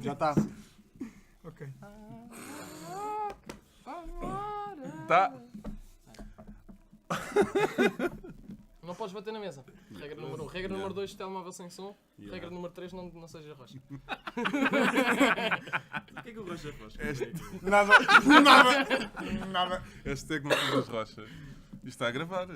Já está. Ok. Tá. Não podes bater na mesa. Regra número 1. Regra número 2, telemóvel sem som. Regra número 3, não seja rocha. O que é que o Rocha faz? Nada. Hashtag Marcos Rocha. Isto está a gravar.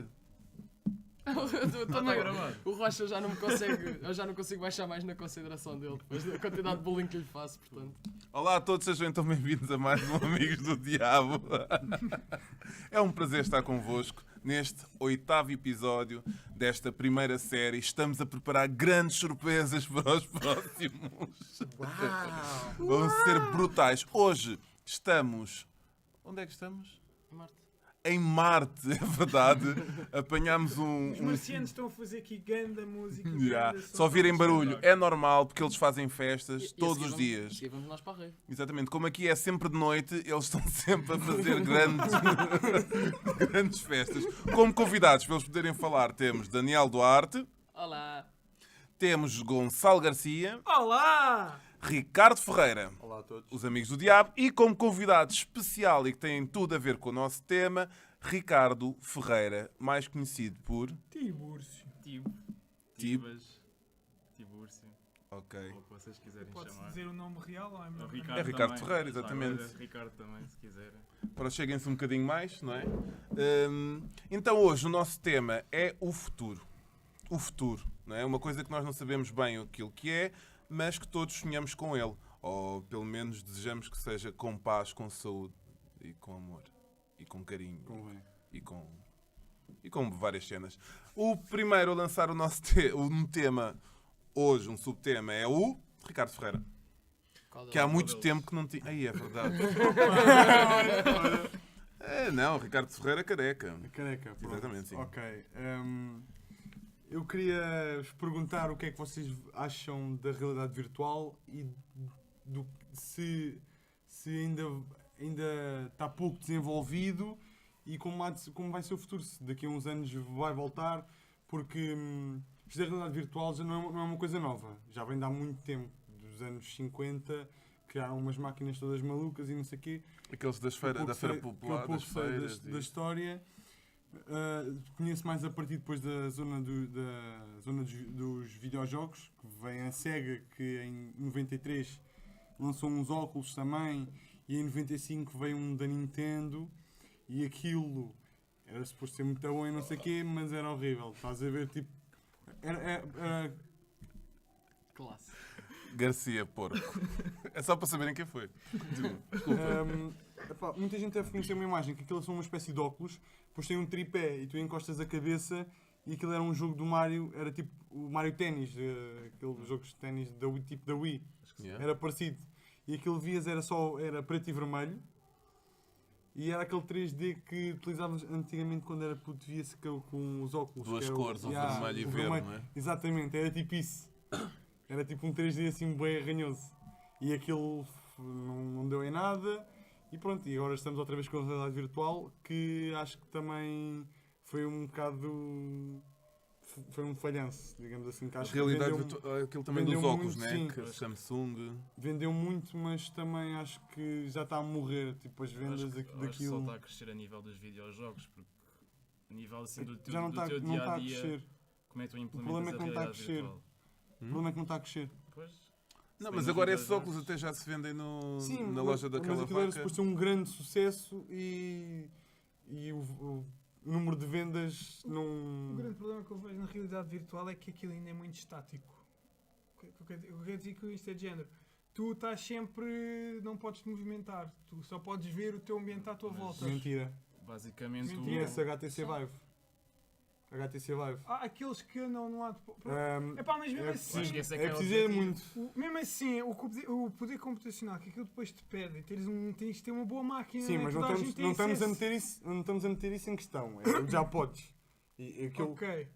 O Rocha já não me consegue. Eu já não consigo baixar mais na consideração dele depois da quantidade de bullying que lhe faço, portanto. Olá a todos, sejam então bem-vindos a mais um Amigos do Diabo. É um prazer estar convosco neste 8º episódio desta primeira série. Estamos a preparar grandes surpresas para os próximos. Vão ser brutais. Hoje estamos... Onde é que estamos? Marte. Em Marte, é verdade. Apanhámos Os marcianos estão a fazer aqui ganda música. Yeah. Só ouvirem barulho. É normal, porque eles fazem festas todos os dias. E vamos nós para a rede. Exatamente. Como aqui é sempre de noite, eles estão sempre a fazer grandes festas. Como convidados, para eles poderem falar, temos Daniel Duarte. Olá. Temos Gonçalo Garcia. Olá! Ricardo Ferreira. Olá a todos. Os Amigos do Diabo. E como convidado especial e que tem tudo a ver com o nosso tema, Ricardo Ferreira, mais conhecido por... Tiburcio. Tibúrcio. Ok. Ou o que vocês quiserem Pode-se chamar. dizer o nome real ou é melhor? O É Ricardo também. Ferreira, exatamente. Agora, Ricardo também, se quiserem. Para cheguem-se um bocadinho mais, não é? Então hoje o nosso tema é o futuro. O futuro, não é? Uma coisa que nós não sabemos bem aquilo que é, mas que todos sonhamos com ele. Ou pelo menos desejamos que seja com paz, com saúde e com amor. E com carinho. E com várias cenas. O primeiro a lançar o nosso um tema hoje, um subtema, é o Ricardo Ferreira. Que há muito tempo que não tinha... Aí é verdade. Não, Ricardo Ferreira careca. Careca, pronto. Exatamente, sim. Ok. Eu queria vos perguntar o que é que vocês acham da realidade virtual e se ainda está pouco desenvolvido e como vai ser o futuro, se daqui a uns anos vai voltar, porque isto da realidade virtual já não é uma coisa nova, já vem de há muito tempo, dos anos 50, criaram umas máquinas todas malucas e não sei o quê. Aqueles da Feira Popular, das feiras. Da história. Conheço mais a partir depois da zona dos videojogos, que vem a Sega, que em 93 lançou uns óculos também, e em 95 veio um da Nintendo, e aquilo era suposto ser muito bom e não sei o quê, mas era horrível. Estás a ver, tipo... Era Classe. Garcia Porco. É só para saberem quem foi. Desculpa. muita gente deve conhecer uma imagem, que aquilo são uma espécie de óculos, depois tem um tripé e tu encostas a cabeça e aquilo era um jogo do Mario, era tipo o Mario Ténis, aqueles jogos de ténis tipo da Wii. Yeah. Era parecido. E aquilo vias era preto e vermelho e era aquele 3D que utilizávamos antigamente quando era puto, via-se com os óculos. Duas que era cores, o vermelho e verde, não é? Exatamente, era tipo isso. Era tipo um 3D assim bem arranhoso. E aquilo não deu em nada. E pronto, e agora estamos outra vez com a realidade virtual, que acho que também foi um bocado... Foi um falhanço, digamos assim. Que acho A realidade que virtual, aquilo também dos vendeu óculos, muito, né? sim. Que Samsung... vendeu muito, mas também acho que já está a morrer, tipo, as vendas Acho que só daquilo. está a crescer a nível dos videojogos, porque a nível assim do teu, Já não do está teu a dia-a-dia, crescer. como é que tu O implementas problema é que a não está a realidade crescer. virtual? O problema é que não está a crescer. Pois, Não, se mas bem agora nos esses óculos videojogos- até já se vendem Sim, na loja daquela mas aquilo era vaca. suposto ser um grande sucesso e o número de vendas O não... grande problema que eu vejo na realidade virtual é que aquilo ainda é muito estático. O que eu quero dizer com isto é de género. Tu estás sempre... não podes te movimentar. Tu só podes ver o teu ambiente à tua Mas- volta. Mentira. Basicamente, Mentira. Conhece HTC Vive. HTC Vive. Há aqueles que não há... Ahm, Epá, mas mesmo é assim... Acho que esse é é que é o preciso é objetivo. muito. Mesmo assim, o poder computacional que aquilo depois te pede, tens de ter uma boa máquina. Sim, né, mas toda a gente tem não estamos a acesso. meter isso em questão. Já podes. E Ok.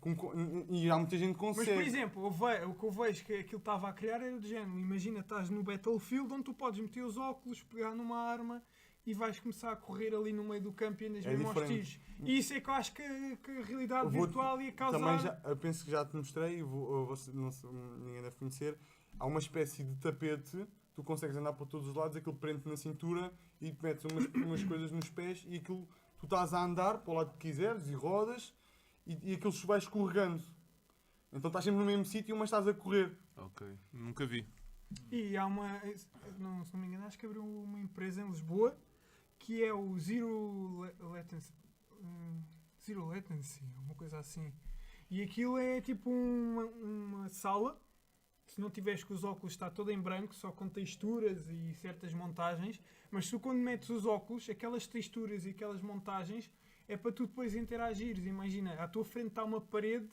e há muita gente que Mas, consegue. por exemplo, o que eu vejo que aquilo estava a criar era do género. Imagina, estás no Battlefield onde tu podes meter os óculos, pegar numa arma e vais começar a correr ali no meio do campo e andas É mesmo aos diferente. tiros. E isso é que eu acho que a realidade Eu vou- virtual ia causar... Também eu penso que já te mostrei, ninguém deve conhecer. Há uma espécie de tapete, tu consegues andar para todos os lados, aquilo prende-te na cintura e te metes umas coisas nos pés e aquilo, tu estás a andar para o lado que quiseres e rodas e aquilo vai escorregando. Então estás sempre no mesmo sítio, mas estás a correr. Ok, nunca vi. E há uma, não, se não me engano, acho que abriu uma empresa em Lisboa que é o Zero Latency, uma coisa assim. E aquilo é tipo uma sala, se não tiveres com os óculos está toda em branco, só com texturas e certas montagens, mas tu quando metes os óculos, aquelas texturas e aquelas montagens é para tu depois interagires. Imagina, à tua frente está uma parede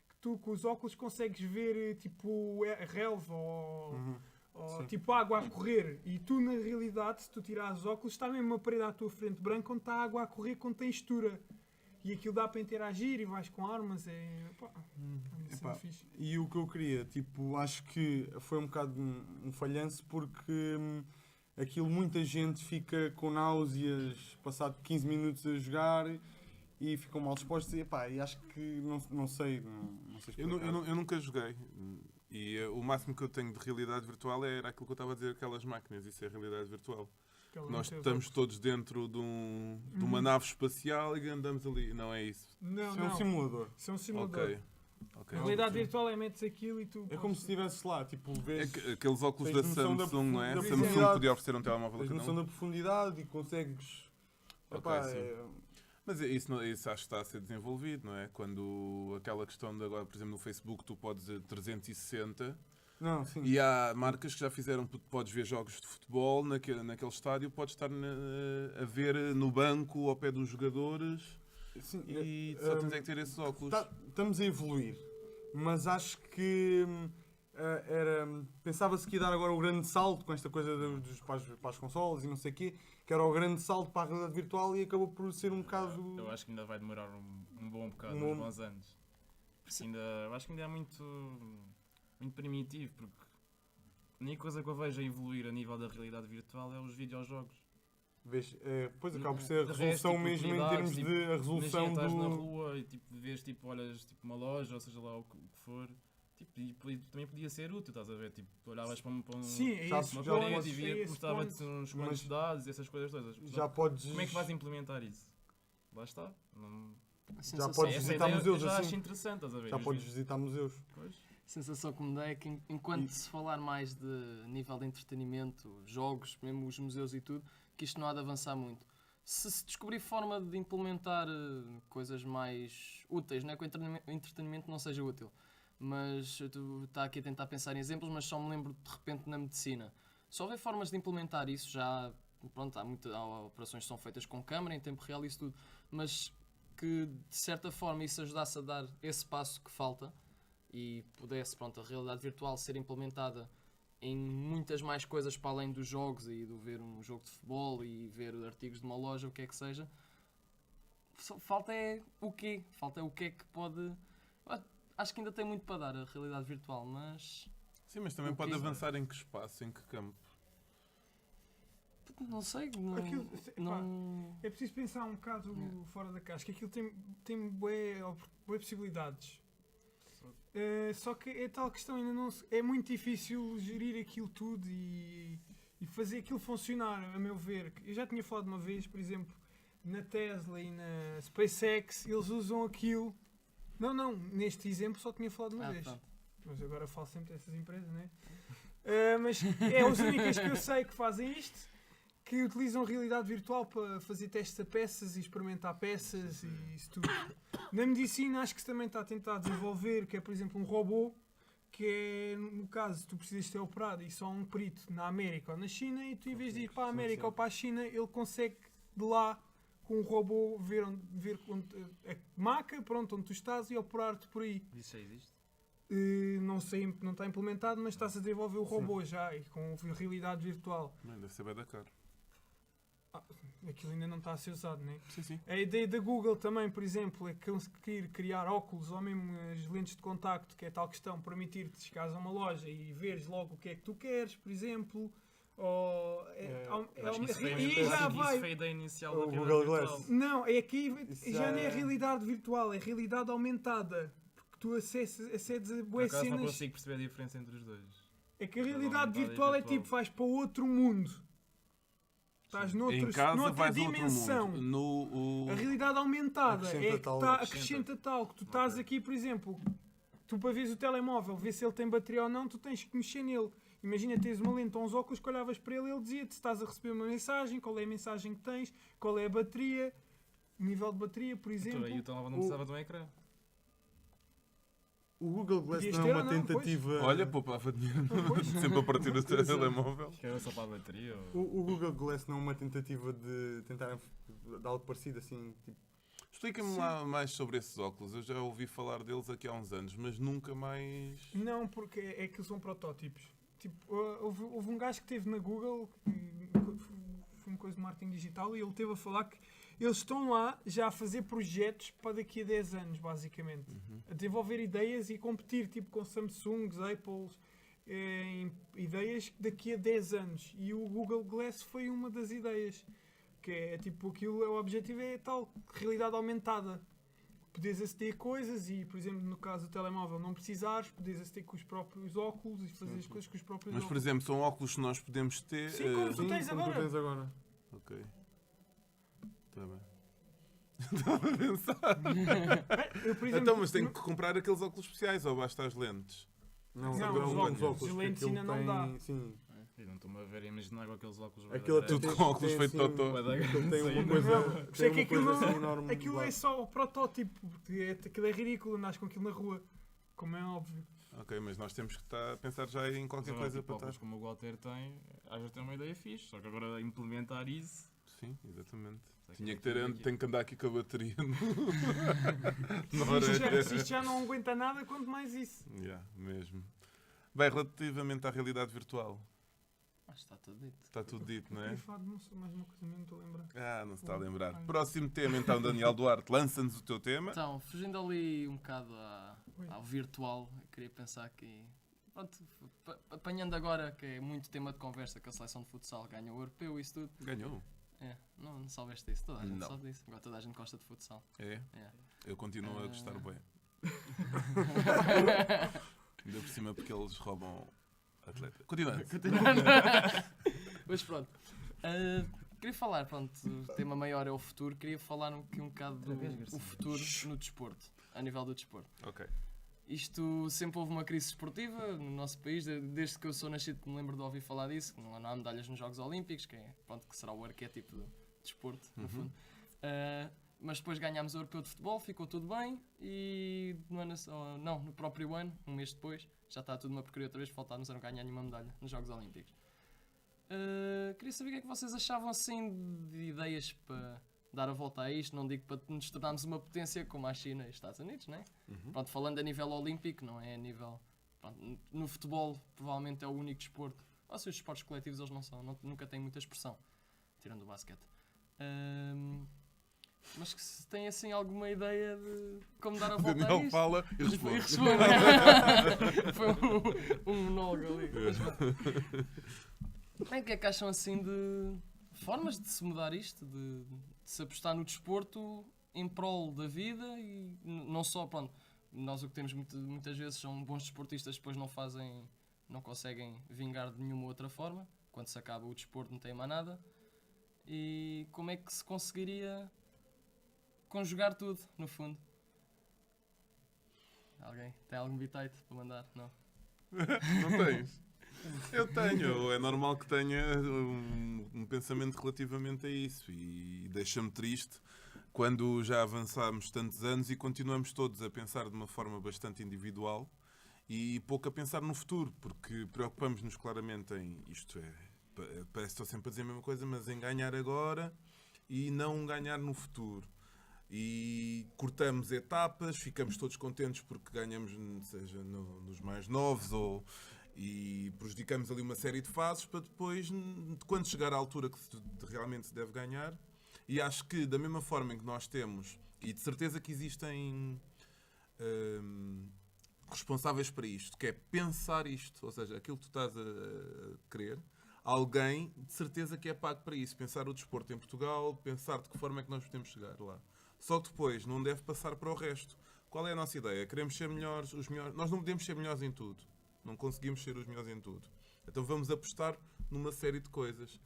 que tu com os óculos consegues ver tipo relva ou tipo água a correr, e tu na realidade, se tu tirares os óculos, está mesmo uma parede à tua frente branca onde está a água a correr com textura. E aquilo dá para interagir e vais com armas, é Epá, fixe. e o que eu queria, tipo, acho que foi um bocado um falhanço porque aquilo muita gente fica com náuseas passado 15 minutos a jogar e ficam mal dispostos e, epá, e acho que não sei explicar. Eu nunca joguei. E o máximo que eu tenho de realidade virtual era aquilo que eu estava a dizer, aquelas máquinas. Isso é realidade virtual. Nós estamos todos dentro de uma nave espacial e andamos ali. Não é isso? Não, Isso é um simulador. Isso é um simulador. Ok. A realidade virtual é metes aquilo e tu... É como se estivesse lá, tipo, vês, Aqueles óculos da tens noção Samsung, não é? da A Samsung profundidade. podia oferecer um telemóvel tens a cada noção um. da profundidade e consegues... Epá, Ok, sim. Mas isso acho que está a ser desenvolvido, não é? Quando aquela questão de agora, por exemplo, no Facebook, tu podes 360 Não, sim. e há marcas que já fizeram, podes ver jogos de futebol naquele estádio, podes estar a ver no banco ao pé dos jogadores Sim, e só tens é que ter esses óculos. Estamos a evoluir, mas acho que pensava-se que ia dar agora o grande salto com esta coisa para as consoles e não sei o quê, que era o grande salto para a realidade virtual e acabou por ser um bocado... Eu acho que ainda vai demorar um bom bocado, Um uns bom- bons anos. Porque eu acho que ainda é muito primitivo, porque a única coisa que eu vejo a evoluir a nível da realidade virtual é os videojogos. Vês, depois acaba por ser a De resolução resto, tipo, mesmo em termos utilidades, de a resolução Imagina, estás na do... rua e tipo, vês, tipo, olhas tipo, uma loja, ou seja lá o que for, tipo, e também podia ser útil, estás a ver? Tipo, tu olhavas para Sim, é sabes, esse uma já ponto, parede podes- e é via, esse mostrava-te ponto. uns quantos Mas dados e essas coisas todas. Já podes... Como é que vais implementar isso? Lá está. A Já sensação, podes Essa visitar ideia museus eu já assim. acho interessante, estás a ver? Já Os podes vídeos- visitar museus. Pois. a sensação que me dá é que enquanto E- se falar mais de nível de entretenimento, jogos, mesmo os museus e tudo, que isto não há de avançar muito. Se descobrir forma de implementar coisas mais úteis, não é que o entretenimento não seja útil, mas tu está aqui a tentar pensar em exemplos, mas só me lembro de repente na medicina. Se houver formas de implementar isso, já pronto, há operações que são feitas com câmara em tempo real e isso tudo, mas que de certa forma isso ajudasse a dar esse passo que falta e pudesse, pronto, a realidade virtual ser implementada em muitas mais coisas para além dos jogos e do ver um jogo de futebol e ver artigos de uma loja, o que é que seja. Falta é o quê? Falta é o que é que pode... Acho que ainda tem muito para dar a realidade virtual, mas... Sim, mas também O pode quê? avançar em que espaço, em que campo. Não sei, não... Aquilo- não... É preciso pensar um bocado fora da caixa, que aquilo tem bué possibilidades. Só que é tal questão, ainda não é muito difícil gerir aquilo tudo e fazer aquilo funcionar, a meu ver. Eu já tinha falado uma vez, por exemplo, na Tesla e na SpaceX, eles usam aquilo. Não, neste exemplo só tinha falado uma vez. Pronto. Mas agora falo sempre dessas empresas, né? Mas é as únicas que eu sei que fazem isto, que utilizam realidade virtual para fazer testes a peças e experimentar peças e isso tudo. Na medicina acho que se também está a tentar desenvolver, que é por exemplo um robô, que é, no caso, tu precisas ser operado e só um perito na América ou na China e tu em vez de ir para a América sim. ou para a China, ele consegue de lá com o robô ver onde, a maca, pronto, onde tu estás e operar-te por aí. Isso já existe? Não sei, não está implementado, mas está-se a desenvolver o robô já e com realidade virtual. Não, deve ser bem da cara. Aquilo ainda não está a ser usado, né? Sim, sim. A ideia da Google também, por exemplo, é conseguir criar óculos ou mesmo as lentes de contacto, que é tal questão, permitir-te chegares a uma loja e veres logo o que é que tu queres, por exemplo. Ou, Eu acho que isso foi, e já isso vai. foi a ideia inicial O da Google realidade Glass. virtual. Não, é que Isso já já não é é- realidade virtual, é realidade aumentada. Porque tu acedes a Por boas acaso não cenas. consigo perceber a diferença entre os dois. É que a realidade realidade virtual é virtual. tipo, vais para outro mundo. Estás Em casa noutra vais a outro dimensão. mundo. No, A realidade aumentada Acrescenta é que tal- acrescenta tal. Que tu estás Ok. aqui, por exemplo, tu para veres o telemóvel, ver se ele tem bateria ou não, tu tens que mexer nele. Imagina, tens uma lente ou uns óculos que olhavas para ele e ele dizia-te se estás a receber uma mensagem, qual é a mensagem que tens, qual é a bateria, o nível de bateria, por exemplo. E o telemóvel não precisava de um ecrã. O Google Glass Podias não é ter uma ou não, pois. tentativa. olha, poupava dinheiro. Pois. Sempre a partir do telemóvel. Que era só para a bateria. Ou... O Google Glass não é uma tentativa de tentar de algo parecido assim, tipo. Explica-me lá mais sobre esses óculos. Eu já ouvi falar deles aqui há uns anos, mas nunca mais. Não, porque é que são protótipos. Tipo, houve um gajo que esteve na Google, foi uma coisa de marketing digital, e ele esteve a falar que eles estão lá já a fazer projetos para daqui a 10 anos, basicamente. A desenvolver ideias e competir tipo com Samsungs, Apples, em ideias daqui a 10 anos. E o Google Glass foi uma das ideias. Que é tipo, aquilo, o objetivo é tal, realidade aumentada. Poderes aceder a coisas e, por exemplo, no caso do telemóvel, não precisares, poderes aceder com os próprios óculos e fazer as coisas com os próprios Mas, por óculos. exemplo, são óculos que nós podemos ter. Sim, como tu tens como tu agora. tens agora. Ok. Está bem. Estava a pensar. Eu, por exemplo, Então, mas tenho que comprar aqueles óculos especiais ou basta as lentes? Não, Não, não, os os óculos. Os que lentes aquilo ainda não tem- dá. Sim. E não estou-me a ver a imaginar com aqueles óculos. Aquilo bué da- Tudo com óculos tem, feito assim, totó. bué da aquilo tem uma grande, coisa. Não, por isso Tem é que uma aquilo, coisa assim enorme. aquilo é só o protótipo. Porque aquilo é ridículo, andas com aquilo na rua. Como é óbvio. Ok, mas nós temos que estar a pensar já em Mas qualquer agora, coisa tipo, para óculos estar. como o Walter tem, às vezes tem uma ideia fixe, só que agora implementar isso. Sim, exatamente. sei Tinha que que ter, aqui- tenho que andar aqui com a bateria no... Se isto já não aguenta nada, quanto mais isso. Yeah, mesmo. Bem, relativamente à realidade virtual, Está tudo dito. está tudo dito, não é? Eu falar de mais uma coisa, mesmo estou a lembrar. Ah, não se está a lembrar. Próximo tema, então, Daniel Duarte, lança-nos o teu tema. Então, fugindo ali um bocado Oi. ao virtual, eu queria pensar que, pronto, apanhando agora que é muito tema de conversa que a seleção de futsal ganha o europeu e isso tudo. Ganhou. É, não soubeste disso, toda a gente Não. sabe disso. Agora toda a gente gosta de futsal. É? É. Eu continuo a gostar bem. Ainda por cima porque eles roubam atleta. Continuando. Mas pronto. Queria falar, pronto, o tema maior é o futuro. Queria falar um bocado Outra vez, do Garcia. o futuro no desporto, a nível do desporto. Ok. Isto sempre houve uma crise esportiva no nosso país, desde que eu sou nascido que me lembro de ouvir falar disso, que não há medalhas nos Jogos Olímpicos, que, é, pronto, que será o arquétipo do desporto, no fundo. Mas depois ganhámos o Europeu de Futebol, ficou tudo bem e no próprio ano, um mês depois, já está tudo uma porcaria outra vez, faltámos a não ganhar nenhuma medalha nos Jogos Olímpicos. Queria saber o que é que vocês achavam assim de ideias para dar a volta a isto. Não digo para nos tornarmos uma potência como a China e os Estados Unidos, né? Pronto, falando a nível olímpico, não é a nível... Pronto, no futebol provavelmente é o único desporto. Ou seja, os esportes coletivos eles não são, nunca têm muita expressão, tirando o basquete. Mas que se tem assim alguma ideia de como dar a volta a Daniel isto. fala e E responde. responde. Foi um monólogo ali. Mas, o que é que acham assim de formas de se mudar isto? De se apostar no desporto em prol da vida e não só, pronto, nós o que temos muitas vezes são bons desportistas, depois não conseguem vingar de nenhuma outra forma. Quando se acaba o desporto não tem mais nada. E como é que se conseguiria conjugar tudo, no fundo? Alguém? Tem algum bitite para mandar? Não? Não tens? Eu tenho. É normal que tenha um pensamento relativamente a isso. E deixa-me triste quando já avançámos tantos anos e continuamos todos a pensar de uma forma bastante individual e pouco a pensar no futuro, porque preocupamos-nos claramente em isto parece que estou sempre a dizer a mesma coisa, mas em ganhar agora e não ganhar no futuro. E cortamos etapas, ficamos todos contentes porque ganhamos, seja nos mais novos, e prejudicamos ali uma série de fases para depois, quando chegar à altura que realmente se deve ganhar. E acho que da mesma forma em que nós temos, e de certeza que existem responsáveis para isto, que é pensar isto, ou seja, aquilo que tu estás a querer, alguém de certeza que é pago para isso, pensar o desporto em Portugal, pensar de que forma é que nós podemos chegar lá. Só que depois não deve passar para o resto. Qual é a nossa ideia? Queremos ser melhores, os melhores. Nós não podemos ser melhores em tudo. Não conseguimos ser os melhores em tudo. Então vamos apostar numa série de coisas.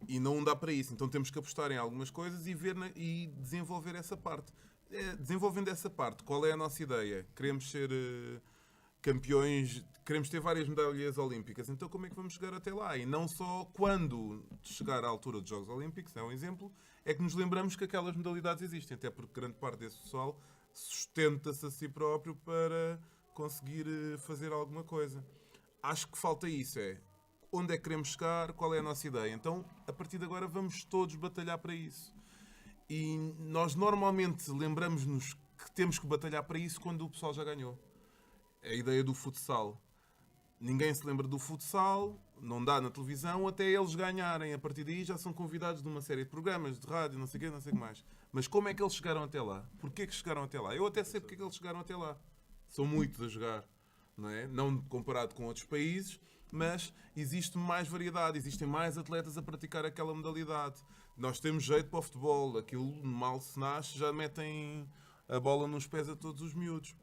E não dá para isso. Então temos que apostar em algumas coisas e e desenvolver essa parte. Desenvolvendo essa parte, qual é a nossa ideia? Queremos ser campeões, queremos ter várias medalhas olímpicas. Então como é que vamos chegar até lá? E não só quando chegar à altura dos Jogos Olímpicos, é um exemplo, é que nos lembramos que aquelas modalidades existem. Até porque grande parte desse pessoal sustenta-se a si próprio para conseguir fazer alguma coisa. Acho que falta isso, onde é que queremos chegar, qual é a nossa ideia. Então, a partir de agora, vamos todos batalhar para isso. E nós normalmente lembramos-nos que temos que batalhar para isso quando o pessoal já ganhou. A ideia do futsal. Ninguém se lembra do futsal, não dá na televisão, até eles ganharem. A partir daí já são convidados de uma série de programas, de rádio, não sei o que mais. Mas como é que eles chegaram até lá? Porquê que chegaram até lá? Eu até sei porque é que eles chegaram até lá. São muitos a jogar, não é? Não comparado com outros países, mas existe mais variedade, existem mais atletas a praticar aquela modalidade. Nós temos jeito para o futebol, aquilo mal se nasce, já metem a bola nos pés a todos os miúdos.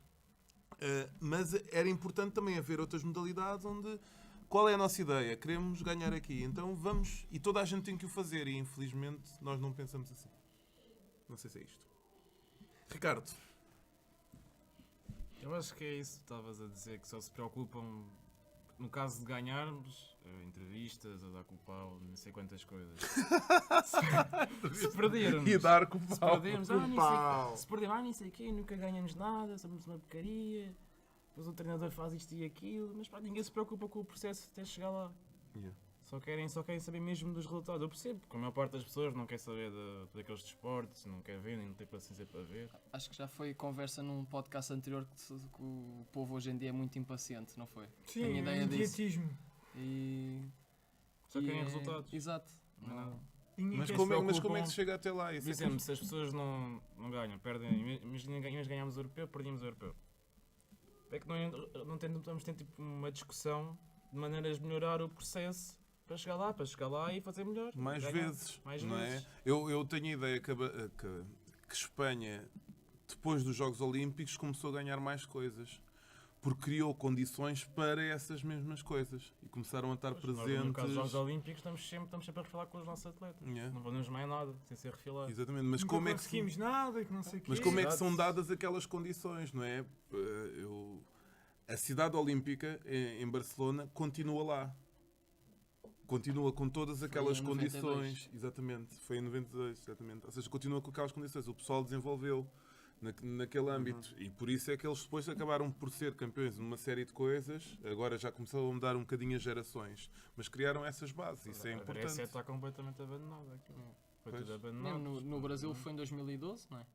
Mas era importante também haver outras modalidades onde... Qual é a nossa ideia? Queremos ganhar aqui, então vamos... E toda a gente tem que o fazer e infelizmente nós não pensamos assim. Não sei se é isto. Ricardo. Eu acho que é isso que estavas a dizer, que só se preocupam, no caso de ganharmos, entrevistas, a dar com o pau, não sei quantas coisas. Se perdermos. E dar com o Se pau. perdermos, se perdermos, nem sei o quê, nunca ganhamos nada, somos uma porcaria. Depois o treinador faz isto e aquilo, mas pá, ninguém se preocupa com o processo até chegar lá. Yeah. Só querem saber mesmo dos resultados. Eu percebo, porque a maior parte das pessoas não quer saber daqueles desportos, não quer ver, nem não tem paciência para ver. Acho que já foi conversa num podcast anterior que o povo hoje em dia é muito impaciente, não foi? Sim, Tenho ideia disso. imediatismo. E... Só querem resultados. Exato. Não é nada. Ninguém Mas quer como, se mas como é preocupar. que se chega até lá? Isso é Dizem-me, se as pessoas não ganham, perdem, imagina ganhámos o europeu, perdíamos o europeu. É que não tentamos ter tipo, uma discussão de maneiras de melhorar o processo para chegar lá e fazer melhor. mais Ganhar. vezes, Mais não vezes. é? Eu tenho a ideia que Espanha, depois dos Jogos Olímpicos, começou a ganhar mais coisas. Porque criou condições para essas mesmas coisas. E começaram a estar Pois, nós, presentes. no caso dos Jogos Olímpicos, estamos sempre a refilar com os nossos atletas. Yeah. Não podemos mais nada, sem ser refilados. Exatamente, mas Nunca como é que conseguimos nada, que não sei o quê. Mas como é que Exato. são dadas aquelas condições, não é? A cidade olímpica em Barcelona continua lá. Continua com todas aquelas em 92. condições. Exatamente. Foi em 92, exatamente. Ou seja, continua com aquelas condições. O pessoal desenvolveu naquele âmbito. E por isso é que eles depois acabaram por ser campeões numa série de coisas. Agora já começaram a mudar um bocadinho as gerações. Mas criaram essas bases. Isso é A importante. Grécia está completamente abandonada. Foi Pois. tudo abandonado. Mesmo no Brasil foi em 2012, não é?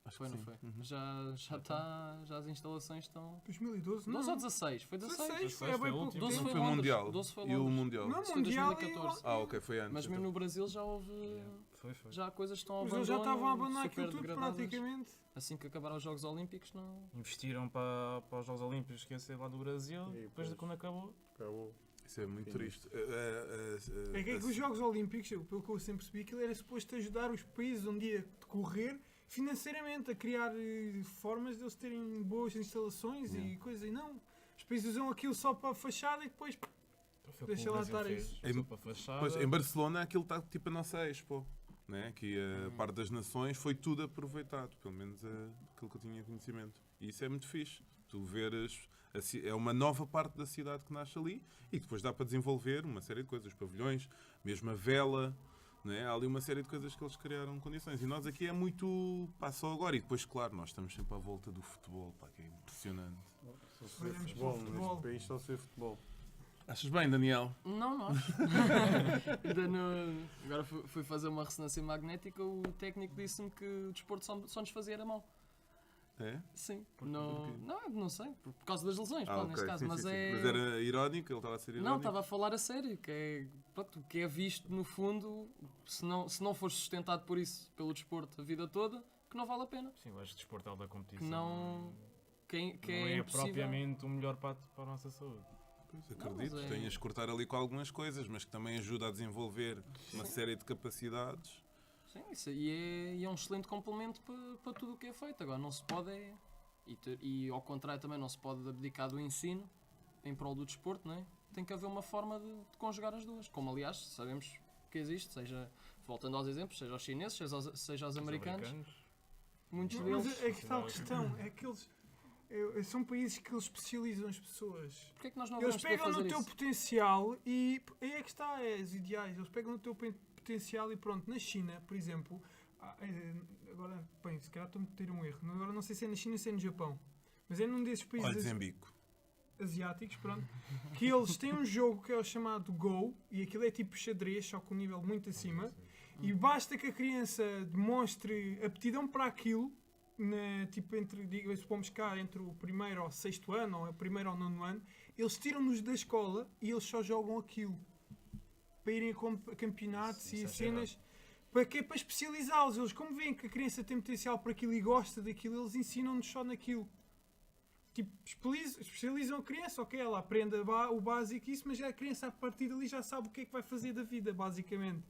Acho Foi, que não sim. foi? Uhum. Já as instalações estão... 2012, não. 12 ou 16? Foi 16? 16, foi há Foi bem o pouco último. 12 Não tempo. foi o Londres. Mundial. 12 foi E o Londres. Mundial. Não, Isso foi Mundial 2014. Ah, ok, foi antes. Mas mesmo no Brasil já houve... Foi. Já coisas estão a Mas eles já abandono, estavam a abandonar super aquilo tudo degradadas. praticamente. Assim que acabaram os Jogos Olímpicos, não... Investiram para os Jogos Olímpicos que ia ser lá do Brasil, E depois de depois- quando acabou. Acabou. Isso é muito Sim. triste. É que os Jogos Olímpicos, pelo que eu sempre percebi, aquilo era suposto ajudar os países um dia a decorrer financeiramente, a criar formas de eles terem boas instalações Yeah. e coisas. E não, os países usam aquilo só para a fachada e depois Foi o Deixa que o lá Brasil estar fez. isso. Só para a fachada. Pois, em Barcelona aquilo está tipo a nossa Expo. Né? Que a parte das nações foi tudo aproveitado, pelo menos aquilo que eu tinha conhecimento. E isso é muito fixe. Tu veres, é uma nova parte da cidade que nasce ali e depois dá para desenvolver uma série de coisas, os pavilhões, mesmo a vela, né? Há ali uma série de coisas que eles criaram condições. E nós aqui é muito pá, só agora. E depois, claro, nós estamos sempre à volta do futebol, pá, que é impressionante. Só se vê Olhamos futebol. para o futebol. Neste país só se vê futebol. Achas bem, Daniel? Não, nós. Agora fui fazer uma ressonância magnética, o técnico disse-me que o desporto só nos fazia era mal. É? Sim. Porquê? Não sei. Por causa das lesões, pá, Ok, neste caso. sim, Mas sim, sim. é... Mas era irónico, ele estava a ser irónico. Não, estava a falar a sério, que é visto no fundo, se não for sustentado por isso, pelo desporto a vida toda, que não vale a pena. Sim, eu acho que desporto da competição Que não... Que não é é impossível. propriamente o melhor para a nossa saúde. Pois, Não, acredito, mas é- tenhas que cortar ali com algumas coisas, mas que também ajuda a desenvolver uma série de capacidades. Sim, isso aí é um excelente complemento para tudo o que é feito. Agora não se pode E ao contrário também não se pode abdicar do ensino em prol do desporto, não é? Tem que haver uma forma de conjugar as duas, como aliás sabemos que existe, seja, voltando aos exemplos, seja aos chineses, seja aos americanos, muitos Mas deles. é que tal questão, é que eles são países que eles especializam as pessoas. Porquê é que nós não Eles vamos poder pegam fazer no teu isso? potencial e aí é que está, é os ideais. Eles pegam no teu potencial e pronto. Na China, por exemplo, agora, bem, se calhar estou a meter um erro. Agora não sei se é na China ou se é no Japão, mas é num desses Olha, países Zembico. asiáticos, pronto, que eles têm um jogo que é o chamado Go e aquilo é tipo xadrez, só com um nível muito acima. E basta que a criança demonstre aptidão para aquilo, tipo, supomos cá, entre o primeiro ao sexto ano, ou o primeiro ao nono ano, eles tiram-nos da escola e eles só jogam aquilo. Para irem a campeonatos e Isso é cenas. Para quê? Para especializá-los. Eles, como veem que a criança tem potencial para aquilo e gosta daquilo, eles ensinam-nos só naquilo. Tipo, especializam a criança, ok, ela aprende o básico e isso, mas a criança a partir dali já sabe o que é que vai fazer da vida, basicamente.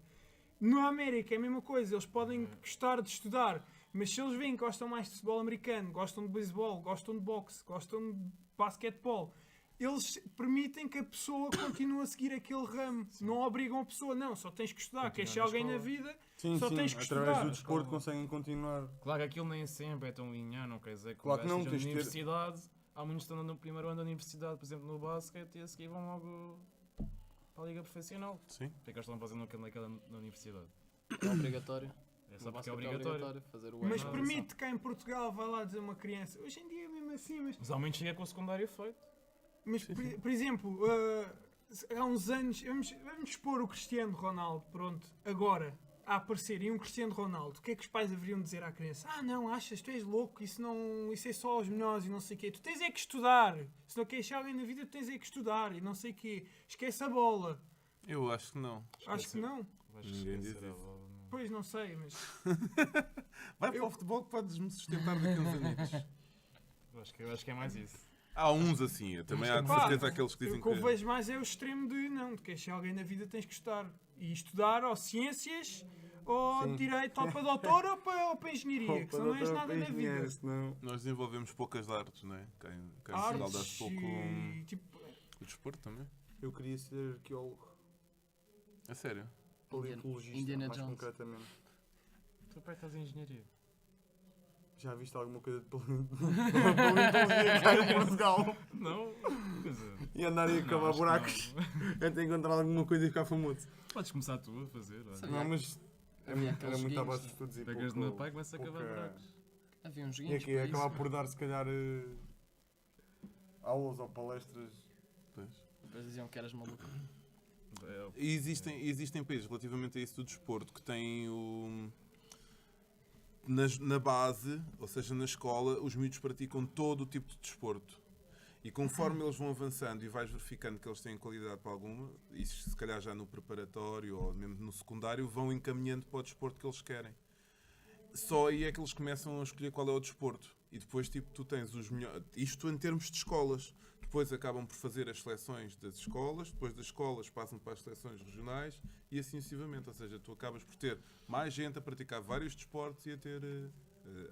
Na América é a mesma coisa, eles podem gostar de estudar, mas se eles veem que gostam mais de futebol americano, gostam de beisebol, gostam de boxe, gostam de basquetebol, eles permitem que a pessoa continue a seguir aquele ramo. Não obrigam a pessoa, não, só tens que estudar. Queres ser na alguém na escola. vida, Sim, só sim, tens que através estudar. do desporto Escola. conseguem continuar. Claro que aquilo nem sempre é tão linear, não quer dizer que Claro que não, na tens de ter- universidade, há muitos que estão no primeiro ano da universidade, por exemplo, no basquete, e a seguir vão logo para a liga profissional. Sim. Porque é que eles estão fazendo naquela na universidade? É obrigatório. É só No porque é basquete obrigatório. fazer o Mas Não, permite cá em Portugal, vai lá dizer uma criança, hoje em dia é mesmo assim, Mas ao menos chega com o secundário feito. mas por exemplo, há uns anos, vamos expor o Cristiano Ronaldo, pronto, agora, a aparecer, e um Cristiano Ronaldo, o que é que os pais deveriam dizer à criança? Ah não, achas, tu és louco, isso é só aos menores e não sei o quê, tu tens é que estudar, se não queres ser alguém na vida, tu tens é que estudar e não sei o quê, esquece a bola. Eu acho que não. Acho que não, Vais Ninguém esquecer diz a isso. bola, não. pois não sei, mas Vai para o futebol que podes-me sustentar daqui a uns anos. Eu acho que é mais isso. Há uns assim, eu também há de Pá, certeza aqueles que o dizem que eu que. vejo mais é o extremo de não, de queres ser alguém na vida, tens que estudar. E estudar ou ciências, ou Sim. direito, ou para doutor, ou para engenharia, que senão não és nada na vida. Nós desenvolvemos poucas artes, não é? Cá em Portugal Artes dá-se pouco e, tipo, o desporto também. Eu queria ser arqueólogo. A sério. Paleontologista, Indiana mais Jones. concretamente. Tu para estás em engenharia. Já viste alguma coisa de paleontologia cá em Portugal? Não? Quer dizer, E andar aí a cavar acho que buracos não. até encontrar alguma coisa e ficar famoso. Podes começar tu a fazer. olha. Sim. Não, mas Havia era aqueles muito à joguinhos, base de estudos e Pegas no pouco... meu pai e começa a cavar pouca- buracos. Havia uns E joguinhos aqui para acabar isso. por dar, se calhar, aulas ou palestras. Pois. Depois diziam que eras maluco. É, E existem países relativamente a isso do desporto que têm o. Na base, ou seja, na escola, os miúdos praticam todo o tipo de desporto. E conforme eles vão avançando e vais verificando que eles têm qualidade para alguma, isso se calhar já no preparatório ou mesmo no secundário, vão encaminhando para o desporto que eles querem. Só aí é que eles começam a escolher qual é o desporto. E depois, tipo, tu tens os melhores. Isto em termos de escolas. Depois acabam por fazer as seleções das escolas, depois das escolas passam para as seleções regionais e assim sucessivamente. Ou seja, tu acabas por ter mais gente a praticar vários desportos e a ter.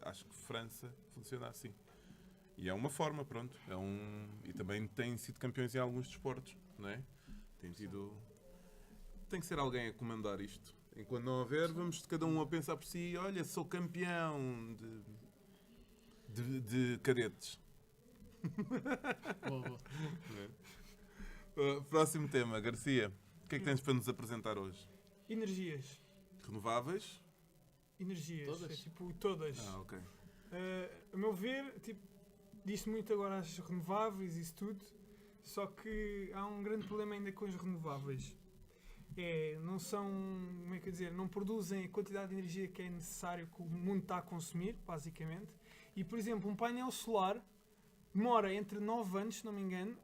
Acho que França funciona assim. E é uma forma, pronto. E também têm sido campeões em alguns desportos, não é? Tem que ser alguém a comandar isto. Enquanto não houver, vamos de cada um a pensar por si: olha, sou campeão de cadetes. Boa, boa. Próximo tema, Garcia. O que é que tens para nos apresentar hoje? Energias. Renováveis? Energias. Todas? É tipo, todas. Ok. A meu ver, tipo, disse muito agora às renováveis e isso tudo, só que há um grande problema ainda com as renováveis. Não são, como é que eu dizer, não produzem a quantidade de energia que é necessário que o mundo está a consumir, basicamente. E, por exemplo, um painel solar demora entre 9 anos, se não me engano,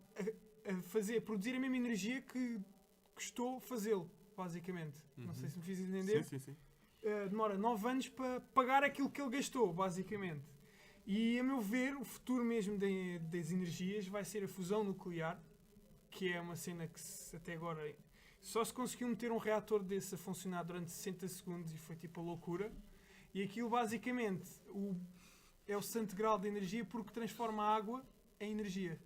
a produzir a mesma energia que custou fazê-lo, basicamente. Não sei se me fiz entender. Sim. Demora 9 anos para pagar aquilo que ele gastou, basicamente. E, a meu ver, o futuro mesmo das energias vai ser a fusão nuclear, que é uma cena que até agora só se conseguiu meter um reator desse a funcionar durante 60 segundos e foi tipo a loucura. E aquilo, basicamente, é o santo grau da energia porque transforma a água em energia.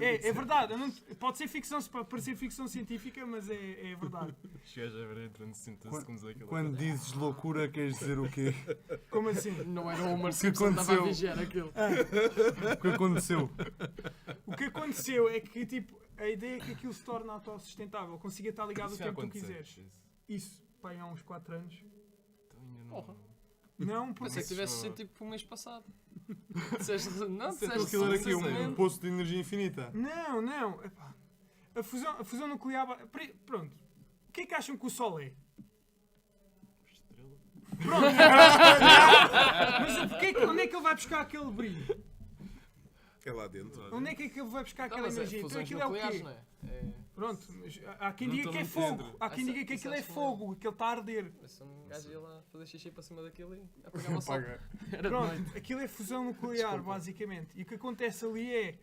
É verdade. Pode ser ficção, pode parecer ficção científica, mas é verdade. Chegas a ver entrando 60 segundos aquilo. Quando dizes loucura, queres dizer o quê? Como assim? Não era o Homer Simpson que estava a vigiar aquilo. O que aconteceu? O que aconteceu é que tipo, a ideia é que aquilo se torna autossustentável, consiga estar ligado o Isso vai tempo que tu acontecer, quiseres. isso. Isso, pá, há uns 4 anos. Então ainda não- Porra. Não, Pensei porque que tivesse sido tipo o mês passado. Disseste, não, Então disseste aquilo era aqui um precisamente. poço de energia infinita. Não. Epá, a fusão nuclear. Pronto. O que é que acham que o Sol é? Estrela. Pronto. Mas onde é que ele vai buscar aquele brilho? É lá dentro. Onde é que ele vai buscar Não, aquela mas energia? Então fusões aquilo é o nucleares, quê? não é? É. Pronto, mas há quem Não diga estou que é muito fogo. dentro. Há quem Essa- diga que isso aquilo é acho que não fogo, que ele está a arder. Parece um gajo ia lá fazer xixi para cima daquilo e apagava o sol. Apaga. Era de noite. Pronto, aquilo é fusão nuclear, Desculpa. basicamente. E o que acontece ali é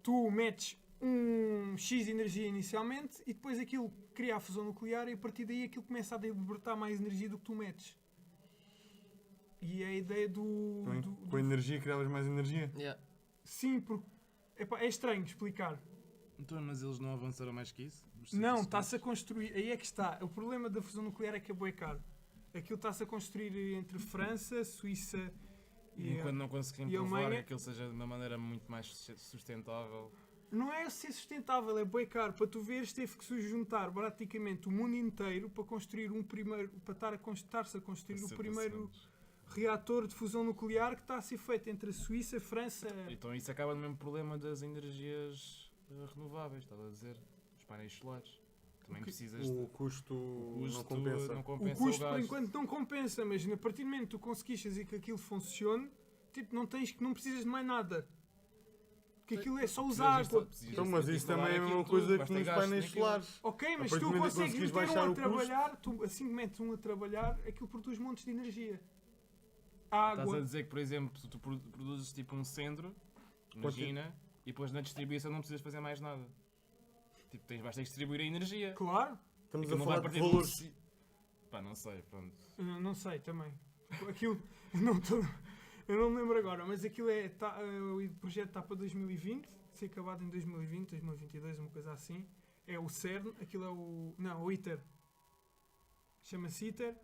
tu metes um X de energia inicialmente e depois aquilo cria a fusão nuclear e a partir daí aquilo começa a libertar mais energia do que tu metes. E a ideia Com a energia criavas mais energia. Yeah. Sim, porque epá, é estranho explicar. Então, mas eles não avançaram mais que isso? Os Não, cientistas? está-se a construir. Aí é que está. O problema da fusão nuclear é que é bué caro. Aquilo está-se a construir entre França, Suíça E e. enquanto não conseguirem e a provar Alemanha? que aquilo seja de uma maneira muito mais sustentável. Não é ser sustentável, é bué caro. Para tu veres, teve que se juntar praticamente o mundo inteiro para construir estar-se a construir o 60 primeiro segundos. reator de fusão nuclear que está a ser feito entre a Suíça, França. Então isso acaba no mesmo problema das energias renováveis, estás a dizer? Os painéis solares. Também O que- precisas O custo custo não compensa. não O compensa custo, por gasto. enquanto, não compensa, mas a partir do momento que tu conseguiste fazer que aquilo funcione, tipo, não precisas de mais nada. Porque aquilo é só usar água. Então, mas isso também é a mesma coisa que nos painéis solares. Ok, mas A se partir tu do momento que consegues conseguires meter um baixar a o custo- trabalhar, assim que metes um a trabalhar, aquilo produz montes de energia. Estás a Água. dizer que, por exemplo, tu produzes tipo um centro, imagina, e depois na distribuição não precisas fazer mais nada. Tipo, basta distribuir a energia. Claro. Estamos Aquilo a não vai falar de partir de um valores. si- Pá, não sei, pronto. Não sei também. Aquilo. Eu não me lembro agora, mas aquilo é. O projeto está para 2020, ser acabado em 2020, 2022, uma coisa assim. É o CERN, aquilo é o. Não, o ITER. Chama-se ITER.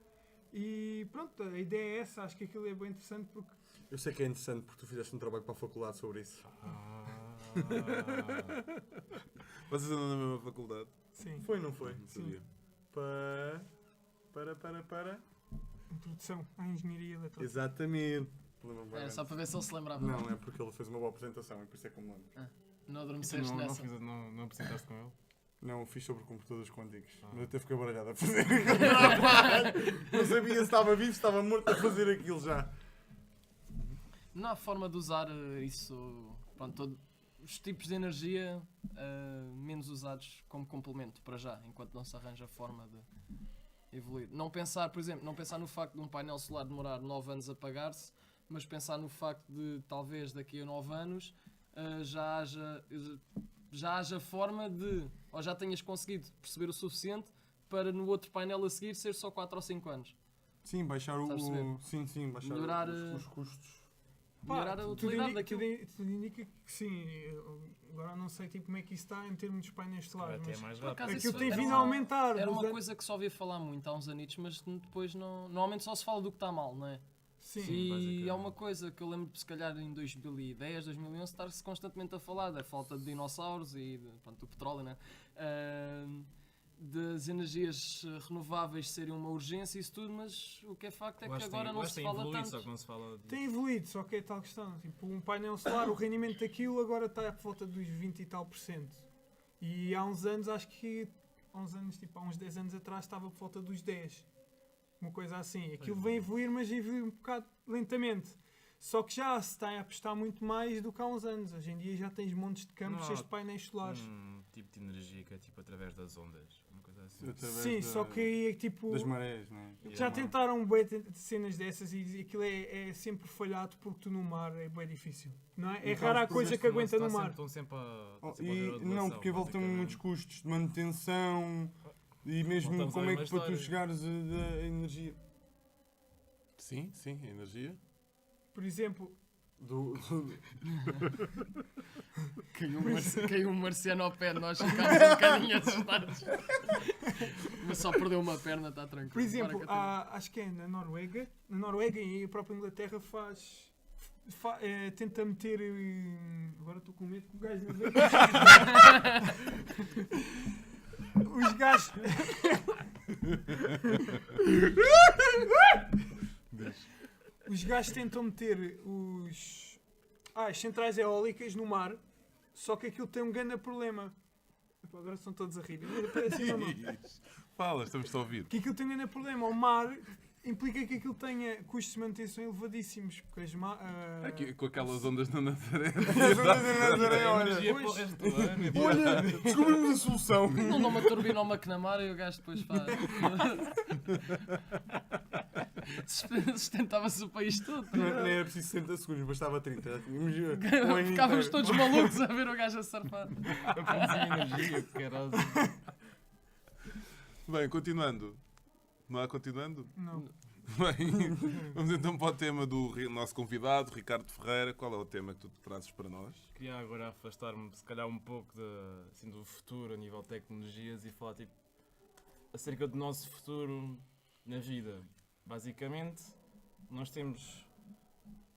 E pronto, a ideia é essa. Acho que aquilo é bem interessante porque. Eu sei que é interessante porque tu fizeste um trabalho para a faculdade sobre isso. Vocês andam na mesma faculdade? Sim. Foi, não foi? Não sabia. Para. Introdução à engenharia eletrónica. Exatamente. Lembro-me Era bem. só para ver se ele se lembrava. Não, é porque ele fez uma boa apresentação e por isso é que eu me lembro. Não Tu adormeceste nessa. não apresentaste com ele? Não, eu fiz sobre computadores quânticos. Ah. Mas eu até fiquei baralhado a fazer aquele trabalho. Não sabia se estava vivo, se estava morto a fazer aquilo já. Não há forma de usar isso. Pronto, os tipos de energia menos usados como complemento para já, enquanto não se arranja forma de evoluir. Não pensar, por exemplo, não pensar no facto de um painel solar demorar 9 anos a apagar-se, mas pensar no facto de talvez daqui a 9 anos já haja forma de, ou já tenhas conseguido perceber o suficiente para no outro painel a seguir ser só 4 ou 5 anos. Sim, baixar Sabes o. Sim, baixar Melhorar, os custos. Melhorar a tudo utilidade indica, daquilo. tudo indica que sim. Agora não sei tipo, como é que isso está em termos de painéis solares, Até é mas mais Por rápido. acaso, aquilo isso tem era vindo a uma- aumentar. Era dos uma anos- coisa que só ouvia falar muito há uns anitos, mas depois não. Normalmente só se fala do que está mal, não é? Sim. Sim, E basicamente. é uma coisa que eu lembro de se calhar em 2010, 2011 estar-se constantemente a falar da falta de dinossauros e do petróleo, né? Das energias renováveis serem uma urgência e isso tudo, mas o que é facto é que agora não se fala evoluído, só tanto. que não se fala disso. Tem evoluído, só que é tal questão. Tipo, um painel solar, o rendimento daquilo agora está por volta dos 20 e tal %. E há uns anos, acho que há uns 10 anos atrás estava por volta dos 10. Uma coisa assim. Aquilo vem evoluir, mas evolui um bocado lentamente. Só que já se está a apostar muito mais do que há uns anos. Hoje em dia já tens montes de campos Não há- cheios de painéis solares. Tipo de energia que é tipo através das ondas. Uma coisa assim. Através Sim, só que aí é tipo. das marés, não é? Já Yeah. tentaram bué de cenas dessas e aquilo é sempre falhado porque tu no mar é bem difícil. Não é? É Então, rara a os coisa que aguenta no mar. Estão sempre Oh, a sempre a ver a não, regulação, porque envolvem muitos basicamente. custos de manutenção e mesmo Voltamos à como é que mesma para tu história. chegares a energia. Sim, a energia. Por exemplo, Caiu um marciano ao pé de nós, ficámos um bocadinho assustados. Mas só perdeu uma perna, está tranquilo. por exemplo, Bora, continua. acho que é na Noruega e a própria Inglaterra tenta meter. Agora estou com medo que o gajo não vê. Os gajos. Os gajos tentam meter as centrais eólicas no mar, só que aquilo tem um grande problema. Epá, agora estão todos a rir. Parece uma mão. Fala, estamos a ouvir. Que aquilo tem um grande problema. O mar implica que aquilo tenha custos de manutenção elevadíssimos. Porque Aqui, com aquelas ondas na Nazaré. Energia para o Pois. resto do ano. Olha, descobrimos a solução. Não dá uma turbina ao McNamara e o gajo depois faz. Sustentava-se o país todo. Não era preciso 60 segundos, bastava 30. Ficávamos todos malucos a ver o gajo a surfar. A produzir energia, caralho. Bem, continuando. Não há continuando? Não. Bem, vamos então para o tema do nosso convidado, Ricardo Ferreira. Qual é o tema que tu trazes para nós? Queria agora afastar-me, se calhar, um pouco assim, do futuro a nível de tecnologias e falar tipo, acerca do nosso futuro na vida. Basicamente, nós temos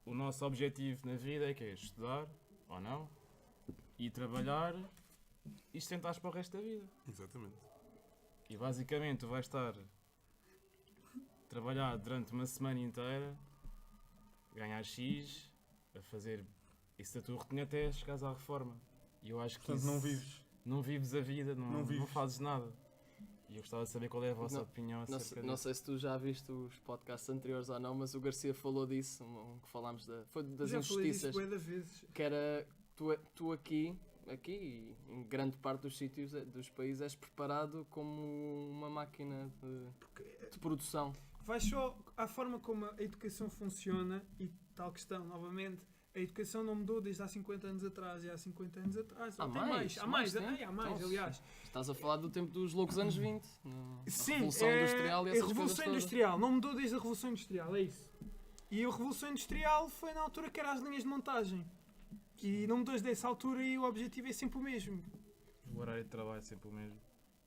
o nosso objetivo na vida é que é estudar, ou não, e trabalhar e sentares para o resto da vida. Exatamente. E basicamente tu vais estar a trabalhar durante uma semana inteira, ganhar X, a fazer isso da tua rotina até chegares à reforma. E eu acho que Portanto, isso, não vives. não vives a vida, Não não vives. fazes nada. E eu gostava de saber qual é a vossa Não- opinião Não, acerca não disso. sei se tu já viste os podcasts anteriores ou não, mas o Garcia falou disso, que falámos foi das Já falei disso injustiças. bué de vezes. Que era tu aqui e em grande parte dos sítios dos países és preparado como uma máquina de produção. Vai só à forma como a educação funciona e tal questão, novamente. A educação não mudou desde há 50 anos atrás e há 50 anos atrás. Há Ou tem mais, há mais, tempo. há mais, Então, aliás. Estás a falar do tempo dos loucos anos 20, a Sim, Revolução Industrial e a essas Revolução coisas todas. Industrial. Não mudou desde a Revolução Industrial, é isso. E a Revolução Industrial foi na altura que eram as linhas de montagem. E não mudou desde essa altura e o objetivo é sempre o mesmo. O horário de trabalho é sempre o mesmo.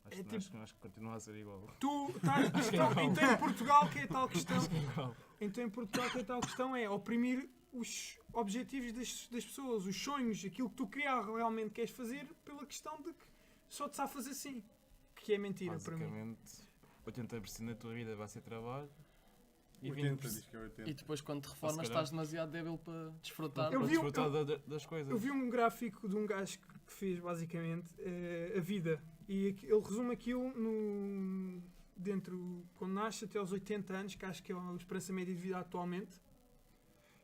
Acho, É que- tipo- acho que continua a ser igual. Tu estás então em Portugal que é tal questão. Então em Portugal que é tal questão é oprimir os objetivos das pessoas, os sonhos, aquilo que tu realmente queres fazer pela questão de que só te safas assim. Que é mentira para mim. Basicamente, 80% da tua vida vai ser trabalho e 80, 20% diz que é 80. E depois quando te reformas Se calhar. estás demasiado débil para desfrutar. Eu para vi desfrutar das coisas. Eu vi um gráfico de um gajo que fez basicamente a vida e ele resume aquilo quando nasce até aos 80 anos, que acho que é a esperança média de vida atualmente,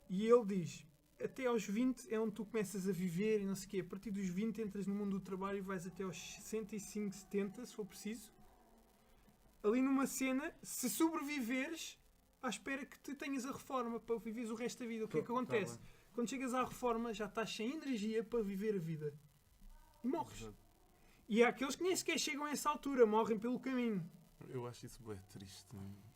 e ele diz até aos 20 é onde tu começas a viver e não sei o quê. A partir dos 20 entras no mundo do trabalho e vais até aos 65, 70, se for preciso. Ali numa cena, se sobreviveres, à espera que tu tenhas a reforma para viveres o resto da vida. O que é que acontece? Quando chegas à reforma já estás sem energia para viver a vida. E morres. E há aqueles que nem sequer chegam a essa altura, morrem pelo caminho. Eu acho isso bem triste.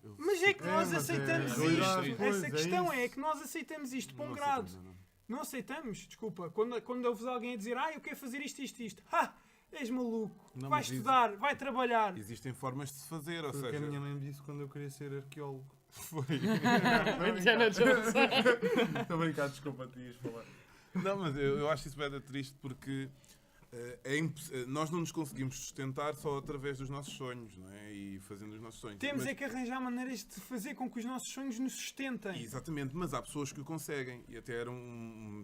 Eu Mas é que nós mas é aceitamos a isto. realidade, pois, Essa é questão isso. é que nós aceitamos isto para um não grado. aceitamos, não. Não aceitamos, desculpa. Quando ouves alguém a dizer eu quero fazer isto. És maluco. Não, Vai mas estudar, vai trabalhar. Existem formas de se fazer, ou Foi o que a seja, minha mãe me disse quando eu queria ser arqueólogo. foi. Indiana Jones. Estou a brincar, desculpa, te ias falar. Não, mas eu acho isso bem triste porque nós não nos conseguimos sustentar só através dos nossos sonhos, não é? E fazendo os nossos sonhos. Temos Mas- é que arranjar maneiras de fazer com que os nossos sonhos nos sustentem. Exatamente, mas há pessoas que o conseguem e até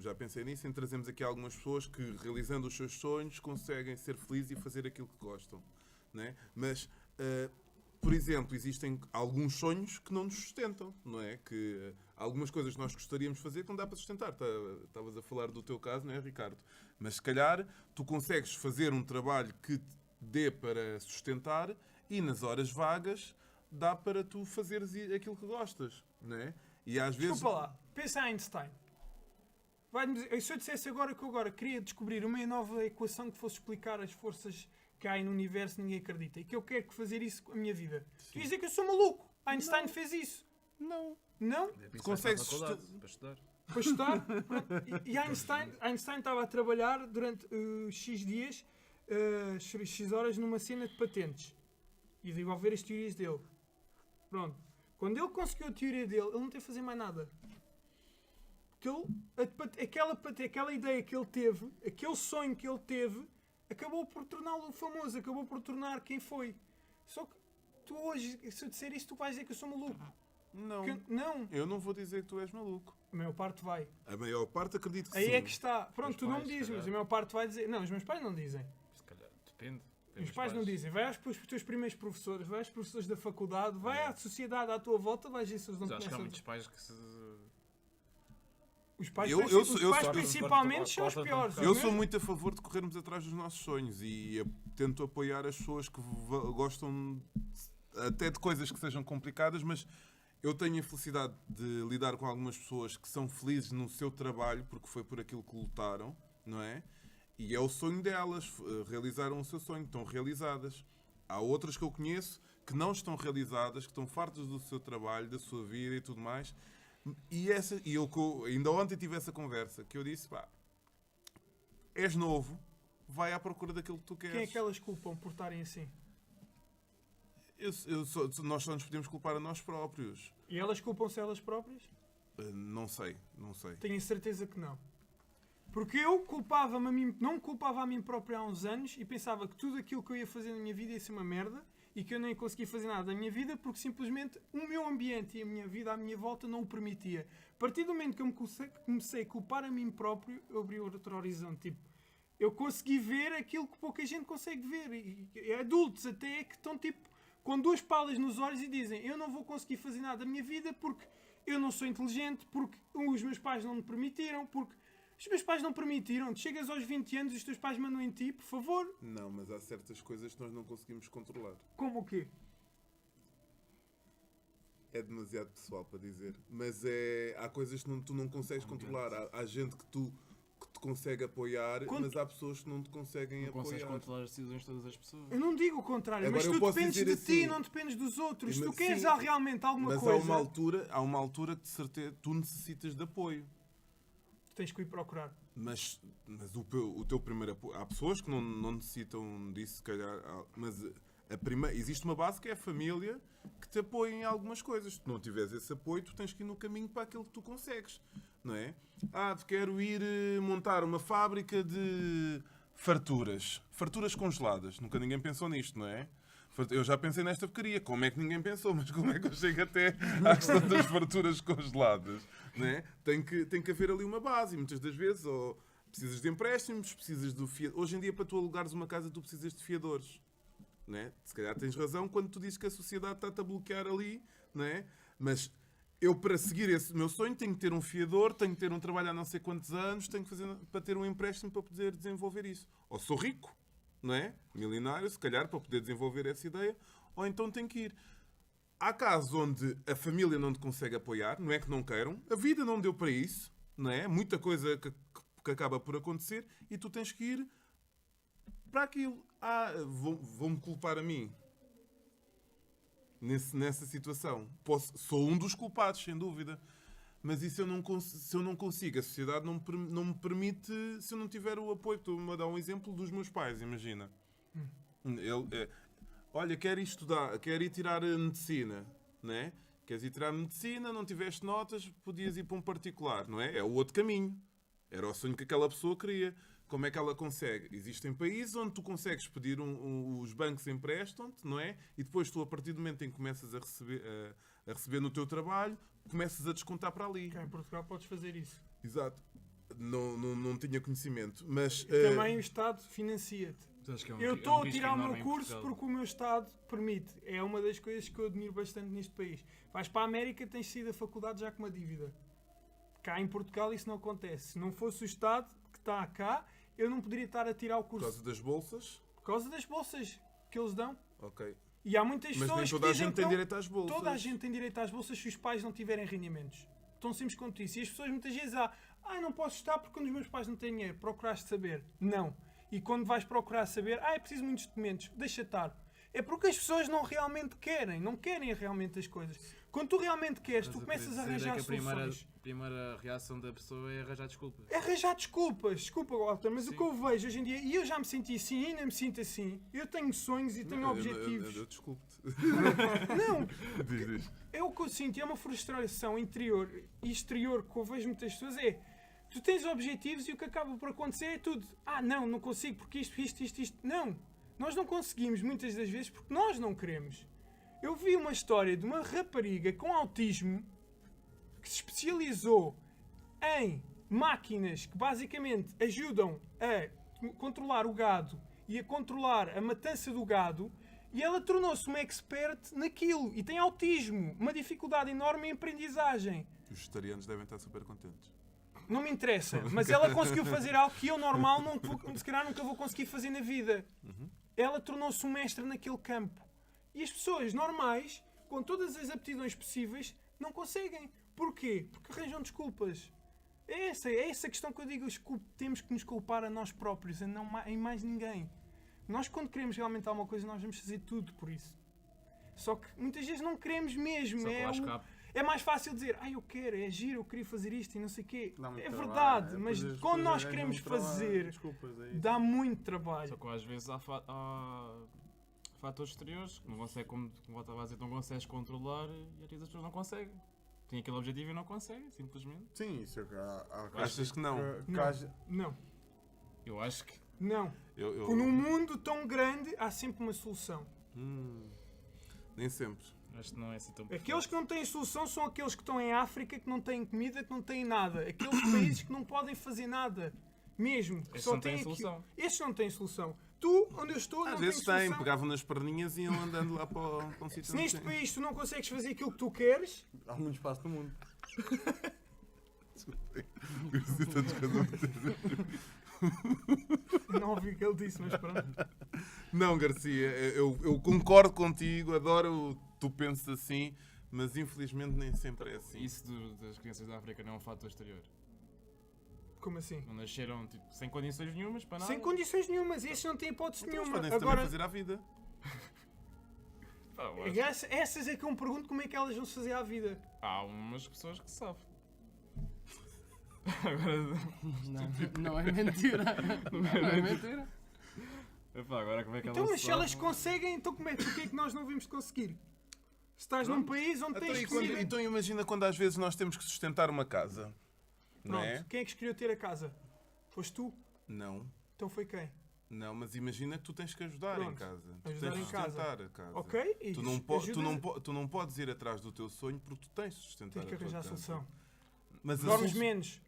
já pensei nisso, em trazermos aqui algumas pessoas que, realizando os seus sonhos, conseguem ser felizes e fazer aquilo que gostam, não é? Mas, por exemplo, existem alguns sonhos que não nos sustentam, não é? Que algumas coisas que nós gostaríamos de fazer que não dá para sustentar. Estavas a falar do teu caso, não é, Ricardo? Mas se calhar tu consegues fazer um trabalho que te dê para sustentar e nas horas vagas dá para tu fazeres aquilo que gostas, não é? E às vezes... Desculpa lá, pensa em Einstein. Se eu dissesse agora que eu agora queria descobrir uma nova equação que fosse explicar as forças que há no universo, ninguém acredita, e que eu quero fazer isso com a minha vida. Tu ias dizer que eu sou maluco. Einstein fez isso. Não. Não? É por isso consegues vais para a faculdade, para estudar. para estudar. Pronto. E Einstein estava a trabalhar durante X dias, X horas, numa cena de patentes e desenvolver as teorias dele. Pronto. Quando ele conseguiu a teoria dele, ele não teve que fazer mais nada. Porque aquela ideia que ele teve, aquele sonho que ele teve, acabou por torná-lo famoso, acabou por tornar quem foi. Só que tu hoje, se eu disser isto, tu vais dizer que eu sou maluco. Não. Não. Eu não vou dizer que tu és maluco. A maior parte vai. A maior parte acredito que Aí sim. é que está. Pronto, Os tu não pais, me dizes, se mas calhar. a maior parte vai dizer. Não, os meus pais não dizem. Se calhar, depende. Os pais não dizem. Vai aos teus primeiros professores, vai aos professores da faculdade, vai à sociedade à tua volta, vais ver se eles não Mas acho que há começam. muitos pais que se... Os pais, Eu principalmente são os piores. Eu os sou meus- muito a favor de corrermos atrás dos nossos sonhos e tento apoiar as pessoas que gostam até de coisas que sejam complicadas, mas eu tenho a felicidade de lidar com algumas pessoas que são felizes no seu trabalho porque foi por aquilo que lutaram, não é? E é o sonho delas, realizaram o seu sonho, estão realizadas. Há outras que eu conheço que não estão realizadas, que estão fartas do seu trabalho, da sua vida e tudo mais. E eu ainda ontem tive essa conversa que eu disse, pá, és novo, vai à procura daquilo que tu queres. Quem é que elas culpam por estarem assim? Nós só nos podemos culpar a nós próprios. E elas culpam-se elas próprias? Não sei. Tenho certeza que não. Porque eu culpava-me a mim, não me culpava a mim próprio há uns anos e pensava que tudo aquilo que eu ia fazer na minha vida ia ser uma merda e que eu nem conseguia fazer nada da minha vida porque simplesmente o meu ambiente e a minha vida à minha volta não o permitia. A partir do momento que eu comecei a culpar a mim próprio, eu abri outro horizonte. Tipo, eu consegui ver aquilo que pouca gente consegue ver. E adultos até que estão tipo com duas palas nos olhos e dizem eu não vou conseguir fazer nada da minha vida porque eu não sou inteligente, porque os meus pais não me permitiram, porque os meus pais não permitiram. Chegas aos 20 anos e os teus pais mandam em ti, por favor. Não, mas há certas coisas que nós não conseguimos controlar. Como o quê? É demasiado pessoal para dizer. Mas há coisas que tu não consegues controlar. Há gente que te consegue apoiar, mas há pessoas que não te conseguem Não consegues apoiar. controlar as decisões de todas as pessoas. Eu não digo o contrário, Agora, mas eu tu posso dependes dizer de ti, assim, não dependes dos outros. Se mas tu queres sim, realmente alguma Mas coisa, há uma altura que de certeza tu necessitas de apoio. tens que ir procurar. Mas o teu primeiro apoio... Há pessoas que não necessitam disso, se calhar. Mas existe uma base que é a família que te apoia em algumas coisas. Se tu não tiveres esse apoio, tu tens que ir no caminho para aquilo que tu consegues. Não é? Quero ir montar uma fábrica de farturas. Farturas congeladas. Nunca ninguém pensou nisto, não é? Eu já pensei nesta porcaria. Como é que ninguém pensou? Mas como é que eu chego até à questão das farturas congeladas? Não é? Tem que haver ali uma base. E muitas das vezes ou precisas de empréstimos, precisas do fiador. Hoje em dia, para tu alugares uma casa, tu precisas de fiadores. Não é? Se calhar tens razão quando tu dizes que a sociedade está-te a bloquear ali. Não é? Mas eu, para seguir esse meu sonho, tenho que ter um fiador, tenho que ter um trabalho há não sei quantos anos, tenho que fazer para ter um empréstimo para poder desenvolver isso. Ou sou rico, não é? Milionário, se calhar, para poder desenvolver essa ideia, ou então tenho que ir. Há casos onde a família não te consegue apoiar, não é que não queiram, a vida não deu para isso, não é? Muita coisa que acaba por acontecer e tu tens que ir para aquilo. Vou-me culpar a mim nessa situação. Sou um dos culpados, sem dúvida. Mas isso se eu não consigo, a sociedade não me permite, se eu não tiver o apoio. Estou-me a dar um exemplo dos meus pais, imagina. Olha, quero ir estudar, quero ir tirar medicina, não é? Queres ir tirar medicina, não tiveste notas, podias ir para um particular, não é? É o outro caminho. Era o sonho que aquela pessoa queria. Como é que ela consegue? Existem países onde tu consegues pedir os bancos emprestam-te, não é? E depois tu, a partir do momento em que começas a receber no teu trabalho, começas a descontar para ali. Cá em Portugal podes fazer isso. Exato. Não tinha conhecimento, mas... Também o Estado financia-te. Acho que é um Eu ri- é estou um a risco tirar o enorme meu em curso Portugal. porque o meu Estado permite. É uma das coisas que eu admiro bastante neste país. Vais para a América, tens saído da faculdade já com uma dívida. Cá em Portugal isso não acontece. Se não fosse o Estado que está cá, eu não poderia estar a tirar o Por curso. causa das bolsas? Por causa das bolsas que eles dão. Ok. E há muitas Mas pessoas nem que toda a dizem gente que tem não. direito às bolsas. Toda a gente tem direito às bolsas se os pais não tiverem rendimentos. Tão simples quanto isso. E as pessoas muitas vezes não posso estar porque quando os meus pais não têm dinheiro. Procuraste saber. Não. E quando vais procurar saber, é preciso muitos documentos. Deixa estar. É porque as pessoas não realmente querem. Não querem realmente as coisas. Quando tu realmente queres, tu começas a arranjar soluções. A primeira reação da pessoa é arranjar desculpas. É arranjar desculpas. Desculpa, Walter, mas o Sim. que eu vejo hoje em dia, e eu já me senti assim, ainda me sinto assim, eu tenho sonhos e tenho objetivos. Eu desculpe-te. Não, Diz. é o que eu sinto, é uma frustração interior e exterior que eu vejo muitas pessoas, é tu tens objetivos e o que acaba por acontecer é tudo. Não consigo porque isto. Não, nós não conseguimos muitas das vezes porque nós não queremos. Eu vi uma história de uma rapariga com autismo que se especializou em máquinas que basicamente ajudam a controlar o gado e a controlar a matança do gado, e ela tornou-se uma expert naquilo e tem autismo, uma dificuldade enorme em aprendizagem. Os vegetarianos devem estar super contentes. Não me interessa, mas ela conseguiu fazer algo que eu normal se calhar nunca vou conseguir fazer na vida. Ela tornou-se um mestre naquele campo. E as pessoas normais, com todas as aptidões possíveis, não conseguem. Porquê? Porque arranjam desculpas. É essa a questão que eu digo. Temos que nos culpar a nós próprios, em mais ninguém. Nós, quando queremos realmente alguma coisa, nós vamos fazer tudo por isso. Só que muitas vezes não queremos mesmo. Só que lá escapa. É mais fácil dizer, eu quero, é giro, eu queria fazer isto e não sei o quê. Dá muito É trabalho, verdade, é, mas depois as quando pessoas nós arranjam queremos muito trabalho, fazer, desculpas, é isso. dá muito trabalho. Só que às vezes há fatores exteriores que não consegue, como eu estava a dizer, não consegues controlar e às vezes as pessoas não conseguem. Tem aquele objetivo e não conseguem, simplesmente. Sim, isso é que há Achas que não? Não, Eu acho que não. Eu- Num mundo tão grande, há sempre uma solução. Nem sempre. acho que não é assim tão Aqueles que não têm solução são aqueles que estão em África, que não têm comida, que não têm nada. Aqueles países que não podem fazer nada. Mesmo. Que Esses só não têm têm solução. Estes não têm solução. Tu, onde eu estou, Às não vezes tens têm, solução. pegavam nas perninhas e iam andando lá para um sítio. Se onde neste tem. país tu não consegues fazer aquilo que tu queres, Há muito espaço no mundo. não ouvi o que ele disse, mas pronto. Não, Garcia, eu concordo contigo, adoro tu pensas assim, mas infelizmente nem sempre é assim. Isso das crianças da África não é um fator exterior. Como assim? Não nasceram tipo, sem condições nenhumas para nada. Sem condições nenhumas, esses não têm hipótese Então, eles nenhuma. podem-se Agora, também fazer à vida. Pá, eu acho que essas é que eu me pergunto como é que elas vão se fazer à vida. há umas pessoas que sabem. Agora, Não é mentira. Não é mentira. epá, agora como é que Então, elas mas se elas conseguem, então porquê é que nós não vimos conseguir? Se estás num país onde Então, tens e quando- comida... então imagina quando às vezes nós temos que sustentar uma casa. Não Pronto, é? quem é que escolheu ter a casa? Foste tu? Não. Então foi quem? Não, mas imagina que tu tens que ajudar em Pronto, casa. Tu ajudar tens em que casa. sustentar a casa. Ok? E Tu não, ajuda- tu não podes ir atrás do teu sonho porque tu tens de sustentar Tens que a tua arranjar a casa. solução. Mas a Dormes solução- menos.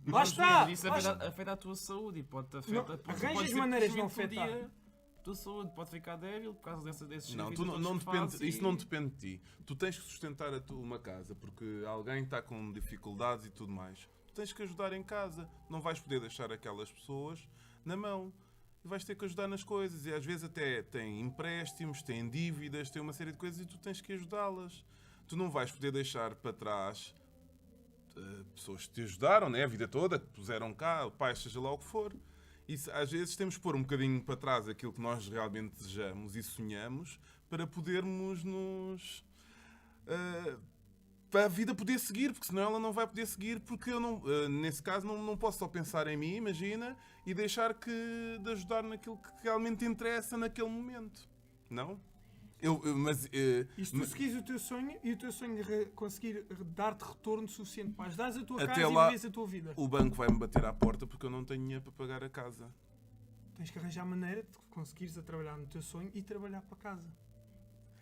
Lá Mas está! isso Lá está. afeta a tua saúde e pode-te Não, afetar. arranjas maneiras de não afetar. A tua saúde pode ficar débil por causa desses Não, serviços todos não que depende, fazes isso e- não depende de ti. Tu tens que sustentar uma casa porque alguém está com dificuldades e tudo mais. Tu tens que ajudar em casa. Não vais poder deixar aquelas pessoas na mão. E vais ter que ajudar nas coisas. E às vezes até têm empréstimos, têm dívidas, têm uma série de coisas e tu tens que ajudá-las. Tu não vais poder deixar para trás pessoas que te ajudaram, né, a vida toda, que puseram cá, o pai, seja lá o que for. E às vezes temos que pôr um bocadinho para trás aquilo que nós realmente desejamos e sonhamos para podermos nos... para a vida poder seguir, porque senão ela não vai poder seguir, porque eu não, nesse caso não posso só pensar em mim, imagina, e deixar de ajudar naquilo que realmente interessa naquele momento. Não? E se tu seguires o teu sonho e o teu sonho conseguir dar-te retorno suficiente para ajudares a tua Até casa lá- e viveres a tua vida, O banco vai-me bater à porta porque eu não tenho dinheiro para pagar a casa. tens que arranjar maneira de conseguires a trabalhar no teu sonho e trabalhar para casa.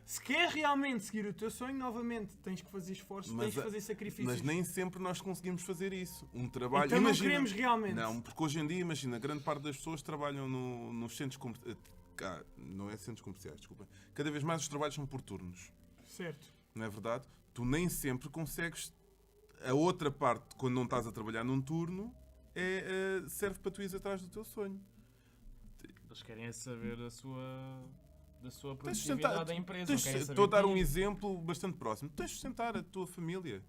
Se queres realmente seguir o teu sonho, novamente, tens que fazer esforços, Mas tens que a- fazer sacrifícios. Mas nem sempre nós conseguimos fazer isso. Um trabalho... Então não queremos realmente. Não, porque hoje em dia, imagina, grande parte das pessoas trabalham nos centros comerciais. Não é centros comerciais, desculpa. Cada vez mais os trabalhos são por turnos. Certo. Não é verdade? Tu nem sempre consegues... A outra parte, quando não estás a trabalhar num turno, serve para tu ires atrás do teu sonho. Eles querem saber da sua Tens de produtividade sustentar- da empresa. tens- Não querem saber Estou a dar de um ti. exemplo bastante próximo. Tens de sustentar a tua família.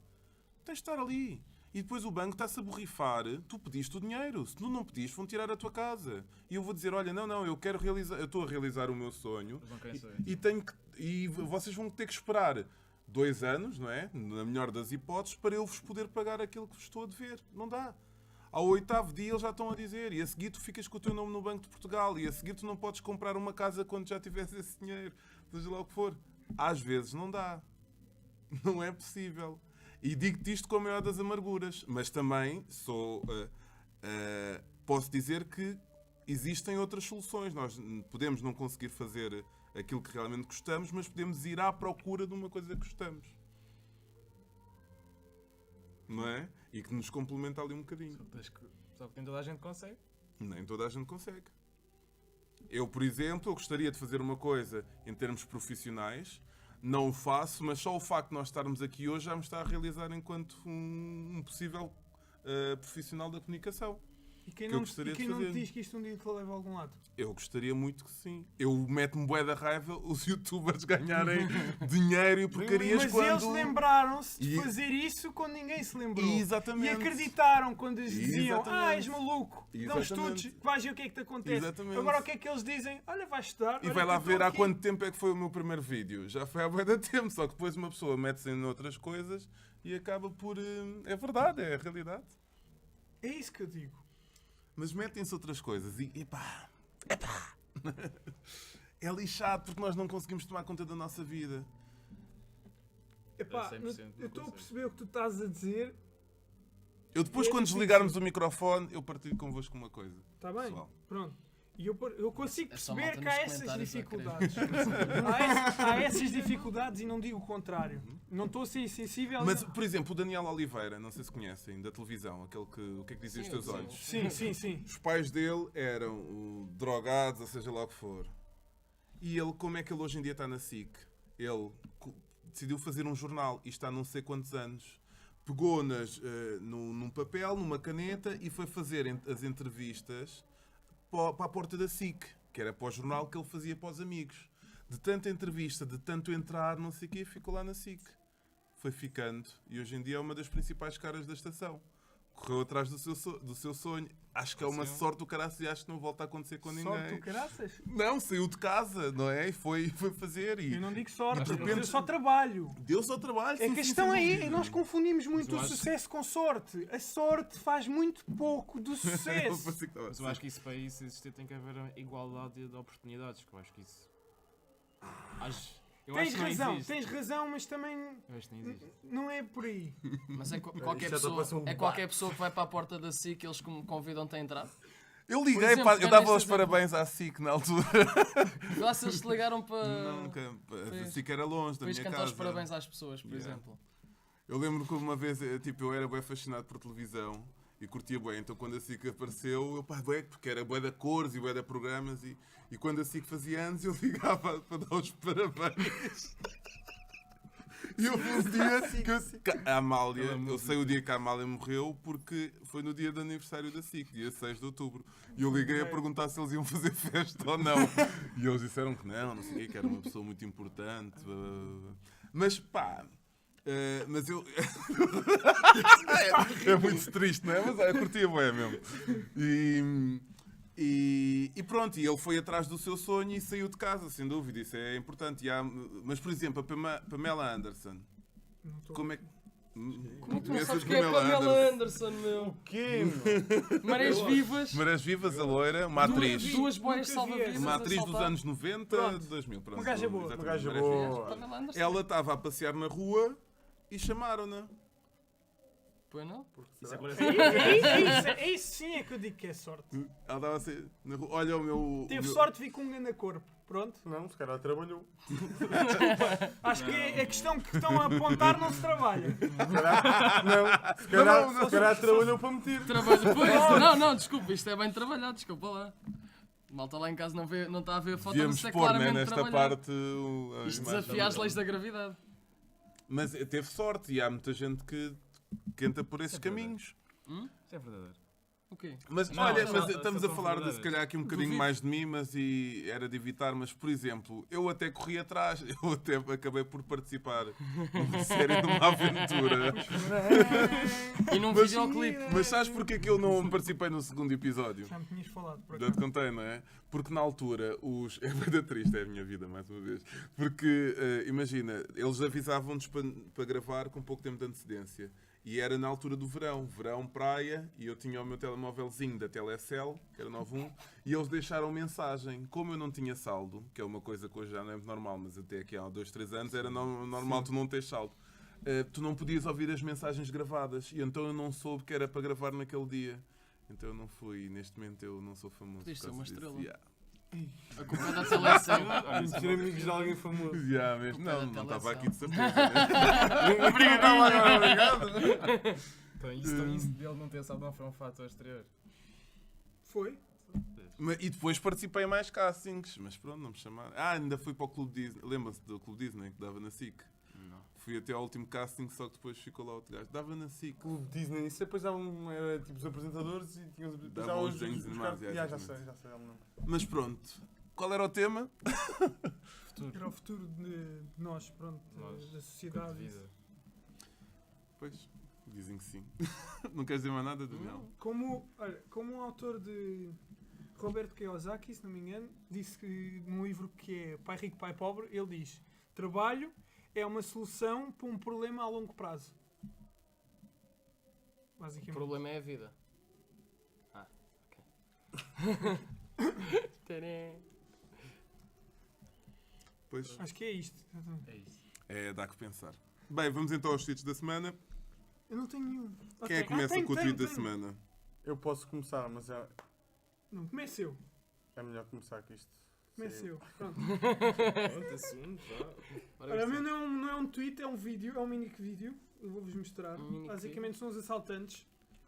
Tens de estar ali. E depois o banco está-se a borrifar. Tu pediste o dinheiro. Se tu não pediste, vão tirar a tua casa. E eu vou dizer, olha, não, eu quero realizar... Eu estou a realizar o meu sonho. Eles não querem saber. E vocês vão ter que esperar 2 anos, não é? Na melhor das hipóteses, para eu vos poder pagar aquilo que vos estou a dever. Não dá. Ao 8º dia eles já estão a dizer, e a seguir tu ficas com o teu nome no Banco de Portugal, e a seguir tu não podes comprar uma casa quando já tivesse esse dinheiro, seja lá o que for. Às vezes não dá. Não é possível. E digo-te isto com a maior das amarguras, mas também posso dizer que existem outras soluções. Nós podemos não conseguir fazer aquilo que realmente gostamos, mas podemos ir à procura de uma coisa que gostamos. Não é? E que nos complementa ali um bocadinho. Só que nem toda a gente consegue. Nem toda a gente consegue. Eu, por exemplo, gostaria de fazer uma coisa em termos profissionais, não o faço, mas só o facto de nós estarmos aqui hoje já me está a realizar enquanto um possível profissional da comunicação. E quem que eu não, gostaria e quem de não fazer. te diz que isto um dia te leva a algum lado? Eu gostaria muito que sim. Eu meto-me bué da raiva os youtubers ganharem dinheiro e porcarias Mas quando... eles lembraram-se de E- fazer isso quando ninguém se lembrou. Exatamente. E acreditaram quando lhes diziam, Exatamente. és maluco, dão Exatamente. estudos, vais ver o que é que te acontece. Exatamente. Agora o que é que eles dizem? Olha, vais estudar. E olha vai que lá eu estou ver há aqui. quanto tempo é que foi o meu primeiro vídeo. Já foi há bué de tempo, só que depois uma pessoa mete-se em outras coisas e acaba por... É verdade, é a realidade. É isso que eu digo. Mas metem-se outras coisas e epá, é lixado porque nós não conseguimos tomar conta da nossa vida. Epá, 100% eu não estou a consigo. perceber o que tu estás a dizer. Eu depois, É quando difícil. desligarmos o microfone, eu partilho convosco uma coisa. Está bem? Pessoal. Pronto. E eu consigo É só perceber malta que há nos essas comentários a dificuldades. há essas dificuldades e não digo o contrário. Não estou a ser insensível. Mas, por exemplo, o Daniel Oliveira, não sei se conhecem, da televisão, aquele que... O que é que dizem os Sim, teus sim. olhos? Sim, sim, sim. Os pais dele eram drogados, ou seja lá o que for. E ele, como é que ele hoje em dia está na SIC? Ele decidiu fazer um jornal e está não sei quantos anos. Pegou num papel, numa caneta e foi fazer as entrevistas para a porta da SIC, que era para o jornal que ele fazia para os amigos. De tanta entrevista, de tanto entrar, não sei o quê, ficou lá na SIC. Foi ficando e hoje em dia é uma das principais caras da estação. Correu atrás do seu sonho. Acho que é uma Sim. sorte do caraças e acho que não volta a acontecer com Sorte ninguém. do caraças. Não, saiu de casa, não é? E foi fazer e Eu não digo sorte, de eu repente- digo só trabalho. deu-se ao trabalho. É sim, que a sim, questão sem aí, dúvida. nós confundimos muito eu o acho- sucesso com sorte. A sorte faz muito pouco do Eu sucesso. pensei que estava Mas eu acho que isso para isso existir tem que haver igualdade de oportunidades. Que eu acho que isso. Eu Tens acho que não razão, existe. tens razão, mas também Eu acho que não existe. não é por aí. Mas é Isto qualquer já está a pessoa, passar um é qualquer pessoa que vai para a porta da SIC que eles convidam-te a entrar. Eu liguei, Por exemplo, pá, eu pegando dava este os exemplo. parabéns à SIC na altura. Lá se eles te ligaram para. Nunca. A Fez- SIC era longe da Depois minha cantar os casa. parabéns às pessoas, por Yeah. exemplo. Eu lembro que uma vez, tipo, eu era bem fascinado por televisão e curtia bem. Então quando a SIC apareceu, eu pá, bué, porque era bué da cores e bué da programas e quando a SIC fazia anos eu ligava para dar os parabéns. E eu um dia que a Amália, eu sei o dia que a Amália morreu porque foi no dia do aniversário da SIC, dia 6 de outubro. E eu liguei a perguntar se eles iam fazer festa ou não. E eles disseram que não sei o quê, que era uma pessoa muito importante. Mas pá, mas eu. É muito triste, não é? Mas eu curtia bem mesmo. E pronto, e ele foi atrás do seu sonho e saiu de casa, sem dúvida, isso é importante. Mas, por exemplo, a Pamela Anderson, Não estou- como é que. Como tu não Conheces sabes quem é Pamela Anderson, meu? quê, Marés Vivas, Marés Vivas, a loira, uma atriz. duas boias Nunca vi salva-vidas. essa. Uma a atriz dos saltar. anos 90, Pronto. 2000. Pronto, Uma gaja boa, exatamente, uma gaja Marés boa. Vivas. Pamela Anderson. Ela estava a passear na rua e chamaram-na. Pois não? Isso é por É isso sim é que eu digo que é sorte. Ela estava assim na rua. Olha o meu. Teve o meu- sorte de vir com um grande corpo. Pronto. Não, se calhar trabalhou. Acho que a questão que estão a apontar não se trabalha. Se calhar trabalhou para meter. Trabalho. Pois, não, desculpa, isto é bem trabalhado, desculpa lá. Malta lá em casa não está a ver a foto, mas Devíamos isto é pôr, né, claramente nesta trabalhado. parte. a Isto imagem. desafia as leis da gravidade. Mas teve sorte e há muita gente que entra por esses É verdade. caminhos. Isso é verdadeiro. O quê? Mas Não, olha, só- mas só estamos a são falar de se verdadeiras. calhar aqui um bocadinho Duvido. mais de mimas e era de evitar, mas por exemplo, eu até corri atrás, eu até acabei por participar numa série de uma aventura. E num Mas- videoclipe. Mas sabes porque é que eu não participei no segundo episódio? Já me tinhas falado, por Já te acaso. contei, não é? Porque na altura, os. É bem triste, é a minha vida, mais uma vez. Porque, imagina, eles avisavam-nos para gravar com pouco tempo de antecedência. E era na altura do verão, praia, e eu tinha o meu telemóvelzinho da Telecel, que era 91, e eles deixaram mensagem. Como eu não tinha saldo, que é uma coisa que hoje já não é muito normal, mas até aqui há 2, 3 anos era normal tu não teres saldo. Tu não podias ouvir as mensagens gravadas, e então eu não soube que era para gravar naquele dia. Então eu não fui, e neste momento eu não sou famoso. Podias por ser uma causa disso. estrela. Yeah. A culpa é da seleção. Olha, isso é Ser uma- amigos de alguém famoso. Yeah, mesmo. Culpa é Não, da não estava Telecel. aqui de certeza. Né? Obrigado. Então isso dele não ter saldo não foi um fator exterior. Foi? E depois participei em mais castings, mas pronto, não me chamaram. Ainda fui para o Clube Disney. Lembra-se do Clube Disney que dava na SIC? Não. Fui até ao último casting, só que depois ficou lá outro gajo. Dava na SIC. Clube Disney, isso depois era tipo os apresentadores e tinham os Davam os desenhos animados, caras- já, já exatamente. sei, já sei. já me lembro. Mas pronto, qual era o tema? Futuro. Era o futuro de nós, pronto, Nós. da Ponto sociedade. de vida. Pois, dizem que sim. Não queres dizer mais nada, Daniel? Como um autor de Roberto Kiyosaki, se não me engano, disse que num livro que é Pai Rico, Pai Pobre, ele diz: trabalho é uma solução para um problema a longo prazo. O Basicamente. problema é a vida. Tadã. Pois, Acho que é isto. É isso. dá que pensar. Bem, vamos então aos tweets da semana. Eu não tenho nenhum. Quem é que começa com o tweet da semana? Eu posso começar, mas Não, comece eu. é melhor começar que isto. Comece Sim. eu. Pronto. Pronto, assunto, vá. Ora, Olha, o meu isto- não é um tweet, é um vídeo, é um mini vídeo. Eu vou-vos mostrar. Um mini Basicamente são os assaltantes.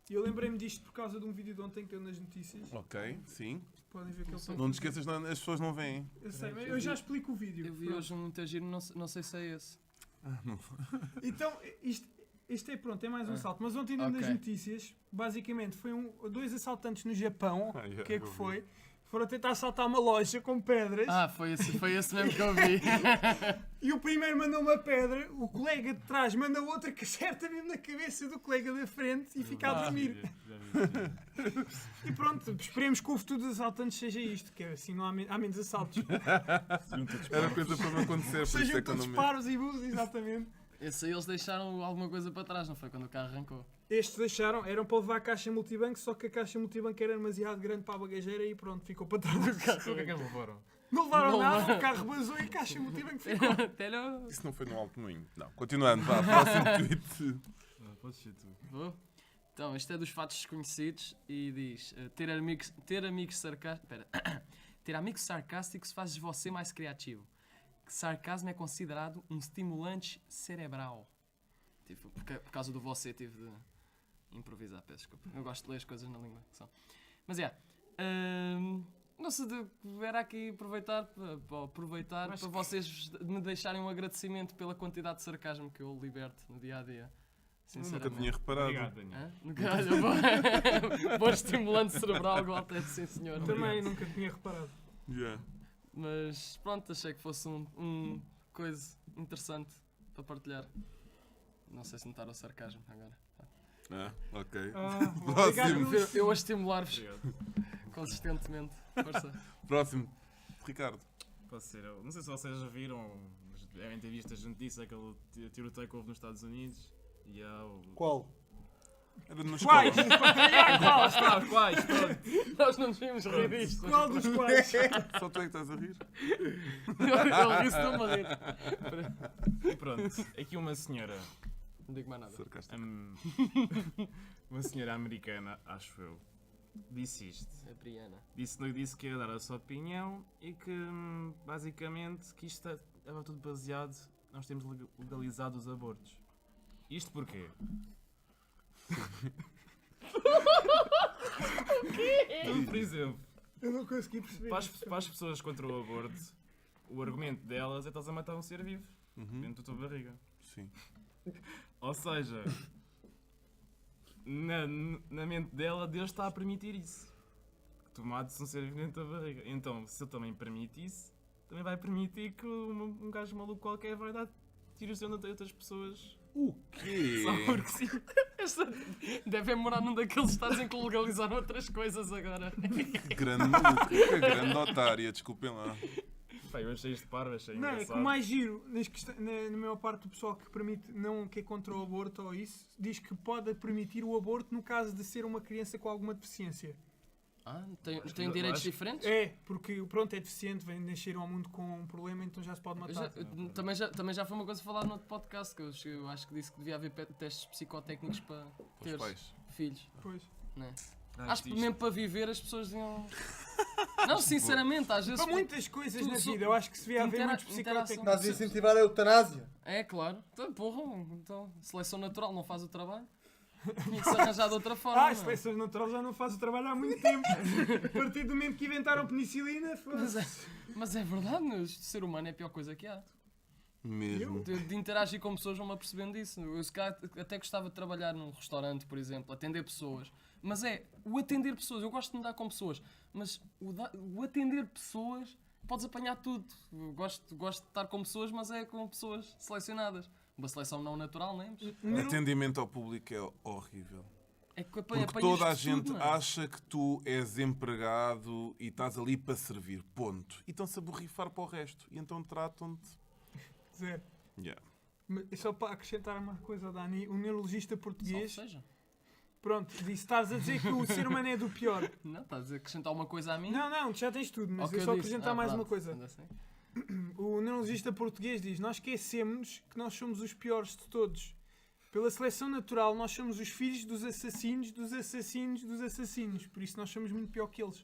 E eu lembrei-me disto por causa de um vídeo de ontem que deu nas notícias. Ok, sim. Podem ver que eles são. Não te esqueças, as pessoas não veem. Eu sei, mas eu já explico o vídeo. Eu vi Pronto. hoje um muito giro, não sei se é esse. Então, isto é pronto, é mais um assalto. Mas ontem deu nas Ok. notícias, basicamente, foi dois assaltantes no Japão. Ah, O que é que foi? Foram tentar assaltar uma loja com pedras. Foi esse mesmo que eu vi. E o primeiro mandou uma pedra, o colega de trás manda outra que acerta mesmo na cabeça do colega da frente e fica a dormir. E pronto, esperemos que o futuro dos assaltantes seja isto, que é assim não há menos assaltos. Era coisa para não acontecer, por isso Sejam é que eu todos não me... paros e burros, exatamente. Esse aí eles deixaram alguma coisa para trás, não foi? Quando o carro arrancou. Estes deixaram, eram para levar a caixa multibanco, só que a caixa multibanco era demasiado grande para a bagageira e pronto, ficou para trás do carro. O que é que eles levaram? Não levaram Não nada, levaram. o carro basou e a caixa multibanco ficou. Telho. Isso não foi no Alto Moinho. Não, continuando, vá, próximo tweet. Podes ser tu. Vou? Então, isto é dos fatos desconhecidos e diz: ter amigos sarcásticos. Espera. Ter amigos sarcásticos faz de você mais criativo. Sarcasmo é considerado um estimulante cerebral. Tipo, por causa do você tive de improvisar, peço desculpa. Eu gosto de ler as coisas na língua que são. Mas não sei, era aqui aproveitar para vocês me deixarem um agradecimento pela quantidade de sarcasmo que eu liberto no dia a dia. Nunca Sinceramente. tinha reparado. Obrigado, Daniel. Hã? Nunca, olha, bom estimulante cerebral, igual até sim senhor. Também nunca tinha reparado. Yeah. Mas pronto, achei que fosse um coisa interessante para partilhar. Não sei se notaram o sarcasmo agora. Ok. Obrigado. Eu a estimular-vos Obrigado. consistentemente. Força. Próximo. Ricardo. Pode ser eu. Não sei se vocês já viram, mas devem ter visto as notícias, aquele tiroteio que houve nos Estados Unidos. E há o... Qual? Era na escola. Quais? Quais? Pronto. Nós não nos vimos rir disto. Qual dos quais? Só tu é que estás a rir? Ele disse não me rir. E pronto. Aqui uma senhora... Não digo mais nada. Sarcástico. Uma senhora americana, acho eu, disse isto. A Briana. Disse que ia dar a sua opinião e que, basicamente, que isto estava tudo baseado... Nós temos legalizado os abortos. Isto porquê? Então, por exemplo, Eu não consegui perceber. para as pessoas contra o aborto, o argumento delas é que estás a matar um ser vivo Uhum. dentro da tua barriga. Sim. Ou seja, na mente dela, Deus está a permitir isso. Que tu mates um ser vivente da barriga. Então, se ele também permite isso, também vai permitir que um gajo maluco qualquer vai dar tiros de outras pessoas. O quê? Só porque sim. Devem morar num daqueles estados em que legalizaram outras coisas agora. Que grande maluco, que grande otária, desculpem lá. Pá, eu achei isto parvo, achei Não, é que engraçado. o mais giro, na maior parte do pessoal que permite, não que é contra o aborto ou isso, diz que pode permitir o aborto no caso de ser uma criança com alguma deficiência. Tem direitos acho- diferentes? É, porque pronto, é deficiente, vem nascer ao mundo com um problema, então já se pode matar. Também já foi uma coisa falada no outro podcast, que eu acho que disse que devia haver testes psicotécnicos para Os ter pais. filhos. Pois. Né? Acho Acho que mesmo para viver as pessoas deviam... Não, sinceramente, às vezes... Para muitas coisas tudo na so- vida, eu acho que se devia haver muitos interação. psicotécnicos. Estás a incentivar a eutanásia? É, claro. Então, porra, então, seleção natural não faz o trabalho. Tinha que se arranjar de outra forma. Ah, não as é? seleções naturais já não fazem o trabalho há muito tempo. A partir do momento que inventaram penicilina, Mas é verdade, o ser humano é a pior coisa que há. Mesmo. De interagir com pessoas vão-me apercebendo disso. Eu se calhar até gostava de trabalhar num restaurante, por exemplo, atender pessoas. Mas é, o atender pessoas, eu gosto de me dar com pessoas, mas o atender pessoas, podes apanhar tudo. Eu gosto de estar com pessoas, mas é com pessoas selecionadas. Uma seleção não natural, nem. Atendimento ao público é horrível. É que Porque toda a gente acha que tu és empregado e estás ali para servir, ponto. E estão-se a borrifar para o resto. E então tratam-te... Zero. Yeah. Mas só para acrescentar uma coisa ao Dani, o neurologista português, Seja. pronto, disse, estás a dizer que o ser humano é do pior. Não, estás a acrescentar uma coisa a mim? Não, tu já tens tudo, mas Ok, eu só disse. acrescentar mais pronto. uma coisa. Ainda assim. O neurologista português diz, nós esquecemos que nós somos os piores de todos. Pela seleção natural, nós somos os filhos dos assassinos, dos assassinos, dos assassinos. Por isso nós somos muito pior que eles.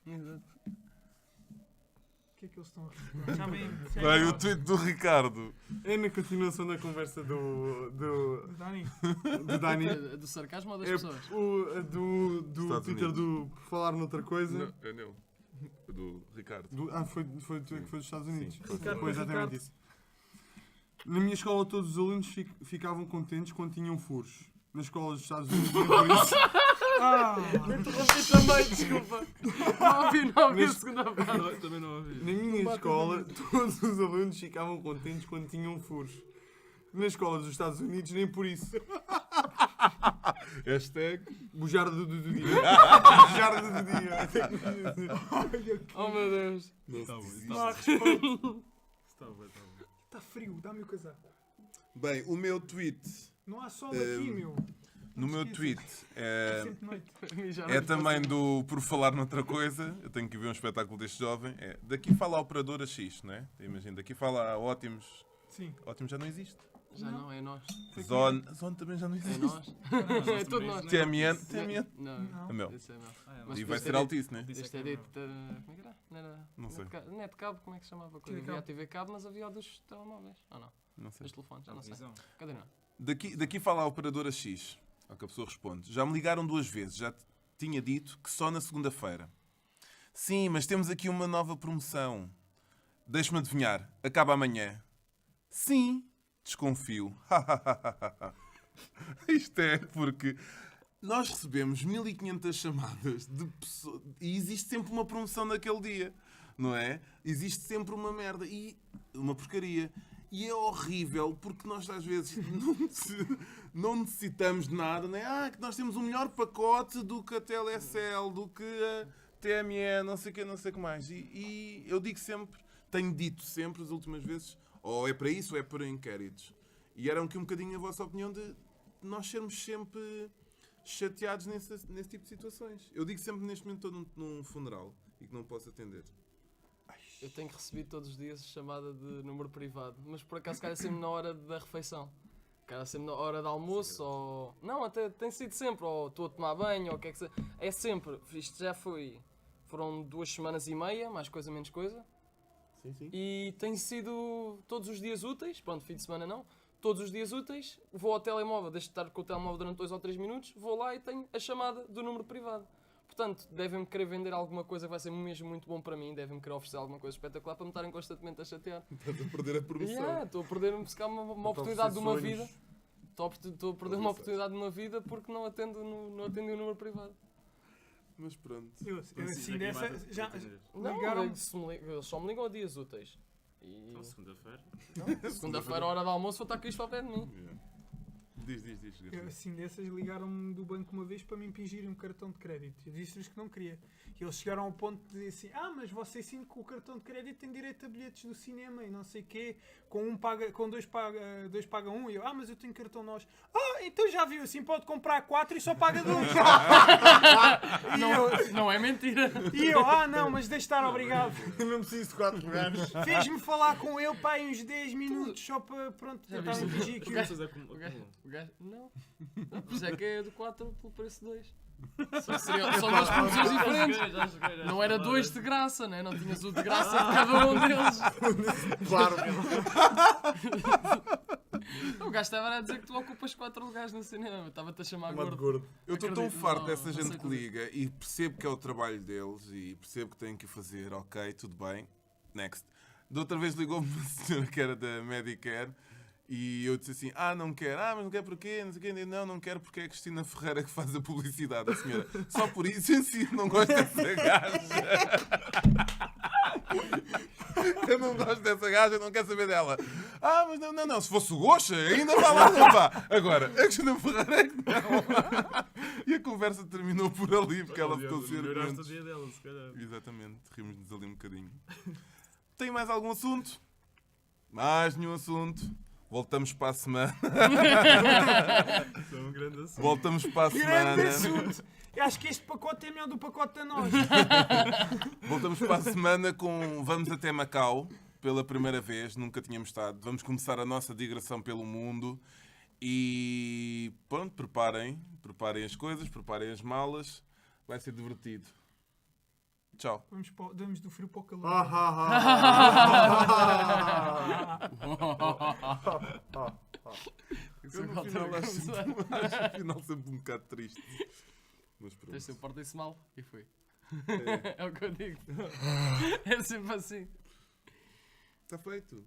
Exato. O que é que eles estão a rir? Já vem. Vai, o tweet do Ricardo. É na continuação da conversa do Dani, Dani. Do sarcasmo ou das É pessoas? do Estados Twitter Unidos. do Por Falar Noutra Coisa. Não, é não. Do Ricardo. Foi que foi dos Estados Unidos. Sim. Ricardo, Foi exatamente Ricardo. isso. Na minha escola todos os alunos ficavam contentes quando tinham furos. Na escola dos Estados Unidos nem por isso. Interrompi também, desculpa. Não ouvi a segunda parte. Também não ouvi. Na minha escola todos os alunos ficavam contentes quando tinham furos. Na escola dos Estados Unidos nem por isso. Hashtag. Bujarda do dia. Bujarda do dia. Oh meu Deus. Tá bom, não há respeito. está bem. Está frio, dá-me o casaco. Bem, o meu tweet. Não há sol aqui, meu. No meu tweet É é, sempre noite. é também do Por Falar Noutra Coisa. Eu tenho que ver um espetáculo deste jovem. É, daqui fala a operadora X, não é? Imagina, daqui fala a Ótimos. Sim. Ótimos já não existe. Já não, é nós. Zone também já não É existe. nós. É tudo nós. TMN. Não, É meu. esse é meu. Mas E vai este ser é altice, né? Este é dito. Como é que era? Não era. Não sei. Net cabo, como é que se chamava a coisa? TV Havia a cabo. TV cabo, mas havia o dos telemóveis. Ou não? Não sei. Dos telefones, já não sei. Visão. Cadê não? Daqui fala a operadora X. Ao que a pessoa responde. Já me ligaram 2 vezes. Já tinha dito que só na segunda-feira. Sim, mas temos aqui uma nova promoção. Deixa-me adivinhar. Acaba amanhã. Sim. Desconfio. Isto é porque nós recebemos 1500 chamadas de pessoas e existe sempre uma promoção naquele dia, não é? Existe sempre uma merda e uma porcaria. E é horrível porque nós às vezes não necessitamos de nada, não é? Que nós temos um melhor pacote do que a Telecel, do que a TME, não sei o que, não sei o que mais. E eu digo sempre, tenho dito sempre as últimas vezes, ou é para isso ou é para inquéritos. E era um bocadinho a vossa opinião de nós sermos sempre chateados nesse tipo de situações. Eu digo sempre neste momento estou num funeral e que não posso atender. Eu tenho recebido todos os dias chamada de número privado, mas por acaso calha sempre na hora da refeição. Calha sempre na hora de almoço ou... Não, até tem sido sempre, ou estou a tomar banho, ou o que é que seja. É sempre, isto já foi... Foram 2 semanas e meia, mais coisa menos coisa. Sim. E tem sido todos os dias úteis, pronto, fim de semana não, todos os dias úteis, vou ao telemóvel, deixo de estar com o telemóvel durante 2 ou 3 minutos, vou lá e tenho a chamada do número privado. Portanto, devem-me querer vender alguma coisa que vai ser mesmo muito bom para mim, devem-me querer oferecer alguma coisa espetacular para me estarem constantemente a chatear. Estás a perder a promoção. Estou a perder-me se calhar uma oportunidade de uma vida. Estou a perder uma oportunidade numa vida porque não atendo o número privado. Mas pronto. Eu assim dessa. Já, Não, ligaram-me. eles só me ligam a dias úteis. E Então, segunda-feira. segunda-feira, hora de almoço, vou estar com isto ao pé de mim. Diz. Eu, assim dessas, ligaram-me do banco uma vez para me impingirem um cartão de crédito. Eu disse-lhes que não queria. E eles chegaram ao ponto de dizer assim: mas você sim com o cartão de crédito tem direito a bilhetes do cinema e não sei o quê. Com dois paga um. E eu: mas eu tenho cartão nós. Então já viu, assim pode comprar 4 e só paga 2. Não é mentira. E eu: não, mas deixe estar, obrigado. Eu não preciso de 4 lugares. Fez-me falar com ele, pá, em uns 10 minutos só para, pronto, Já tentar viste? impingir aquilo. O gajo, não. Por isso é que é do 4 pelo preço de 2. São duas promoções diferentes. Não era 2 de graça, né? Não tinhas o de graça de cada um deles. Claro. O gajo estava a dizer que tu ocupas 4 lugares no cinema. Estava-te a chamar Chamado gordo. gordo. Eu estou tão Acredito, farto não, dessa não gente sei que dizer. liga e percebo que é o trabalho deles e percebo que têm que o fazer. Ok, tudo bem. Next. Da outra vez ligou-me uma senhora que era da Medicare e eu disse assim: não quero. Mas não quero porquê? Não sei o quê. Não quero porque é a Cristina Ferreira que faz a publicidade. A senhora, só por isso em si não gosto dessa gaja. Eu não gosto dessa gaja, não quero saber dela. Mas não. Se fosse o Goxa, ainda vá lá, não vá. Agora, a Cristina Ferreira é que não. E a conversa terminou por ali, porque ela ficou sem Melhoraste o argumentos. dia dela, se calhar. Exatamente, rimos-nos ali um bocadinho. Tem mais algum assunto? Mais nenhum assunto. Voltamos para a semana. Isso é um grande assunto. Voltamos para a Grande semana. assunto! Eu acho que este pacote é melhor do pacote da nós. Voltamos para a semana com Vamos até Macau. Pela primeira vez, nunca tínhamos estado. Vamos começar a nossa digressão pelo mundo. E pronto, preparem as coisas, preparem as malas. Vai ser divertido. Tchau. Damos do frio para o calor. Eu no final acho afinal sempre um bocado triste. Mas pronto. Este porta-se mal e foi. É. É o que eu digo. É sempre assim. Está feito.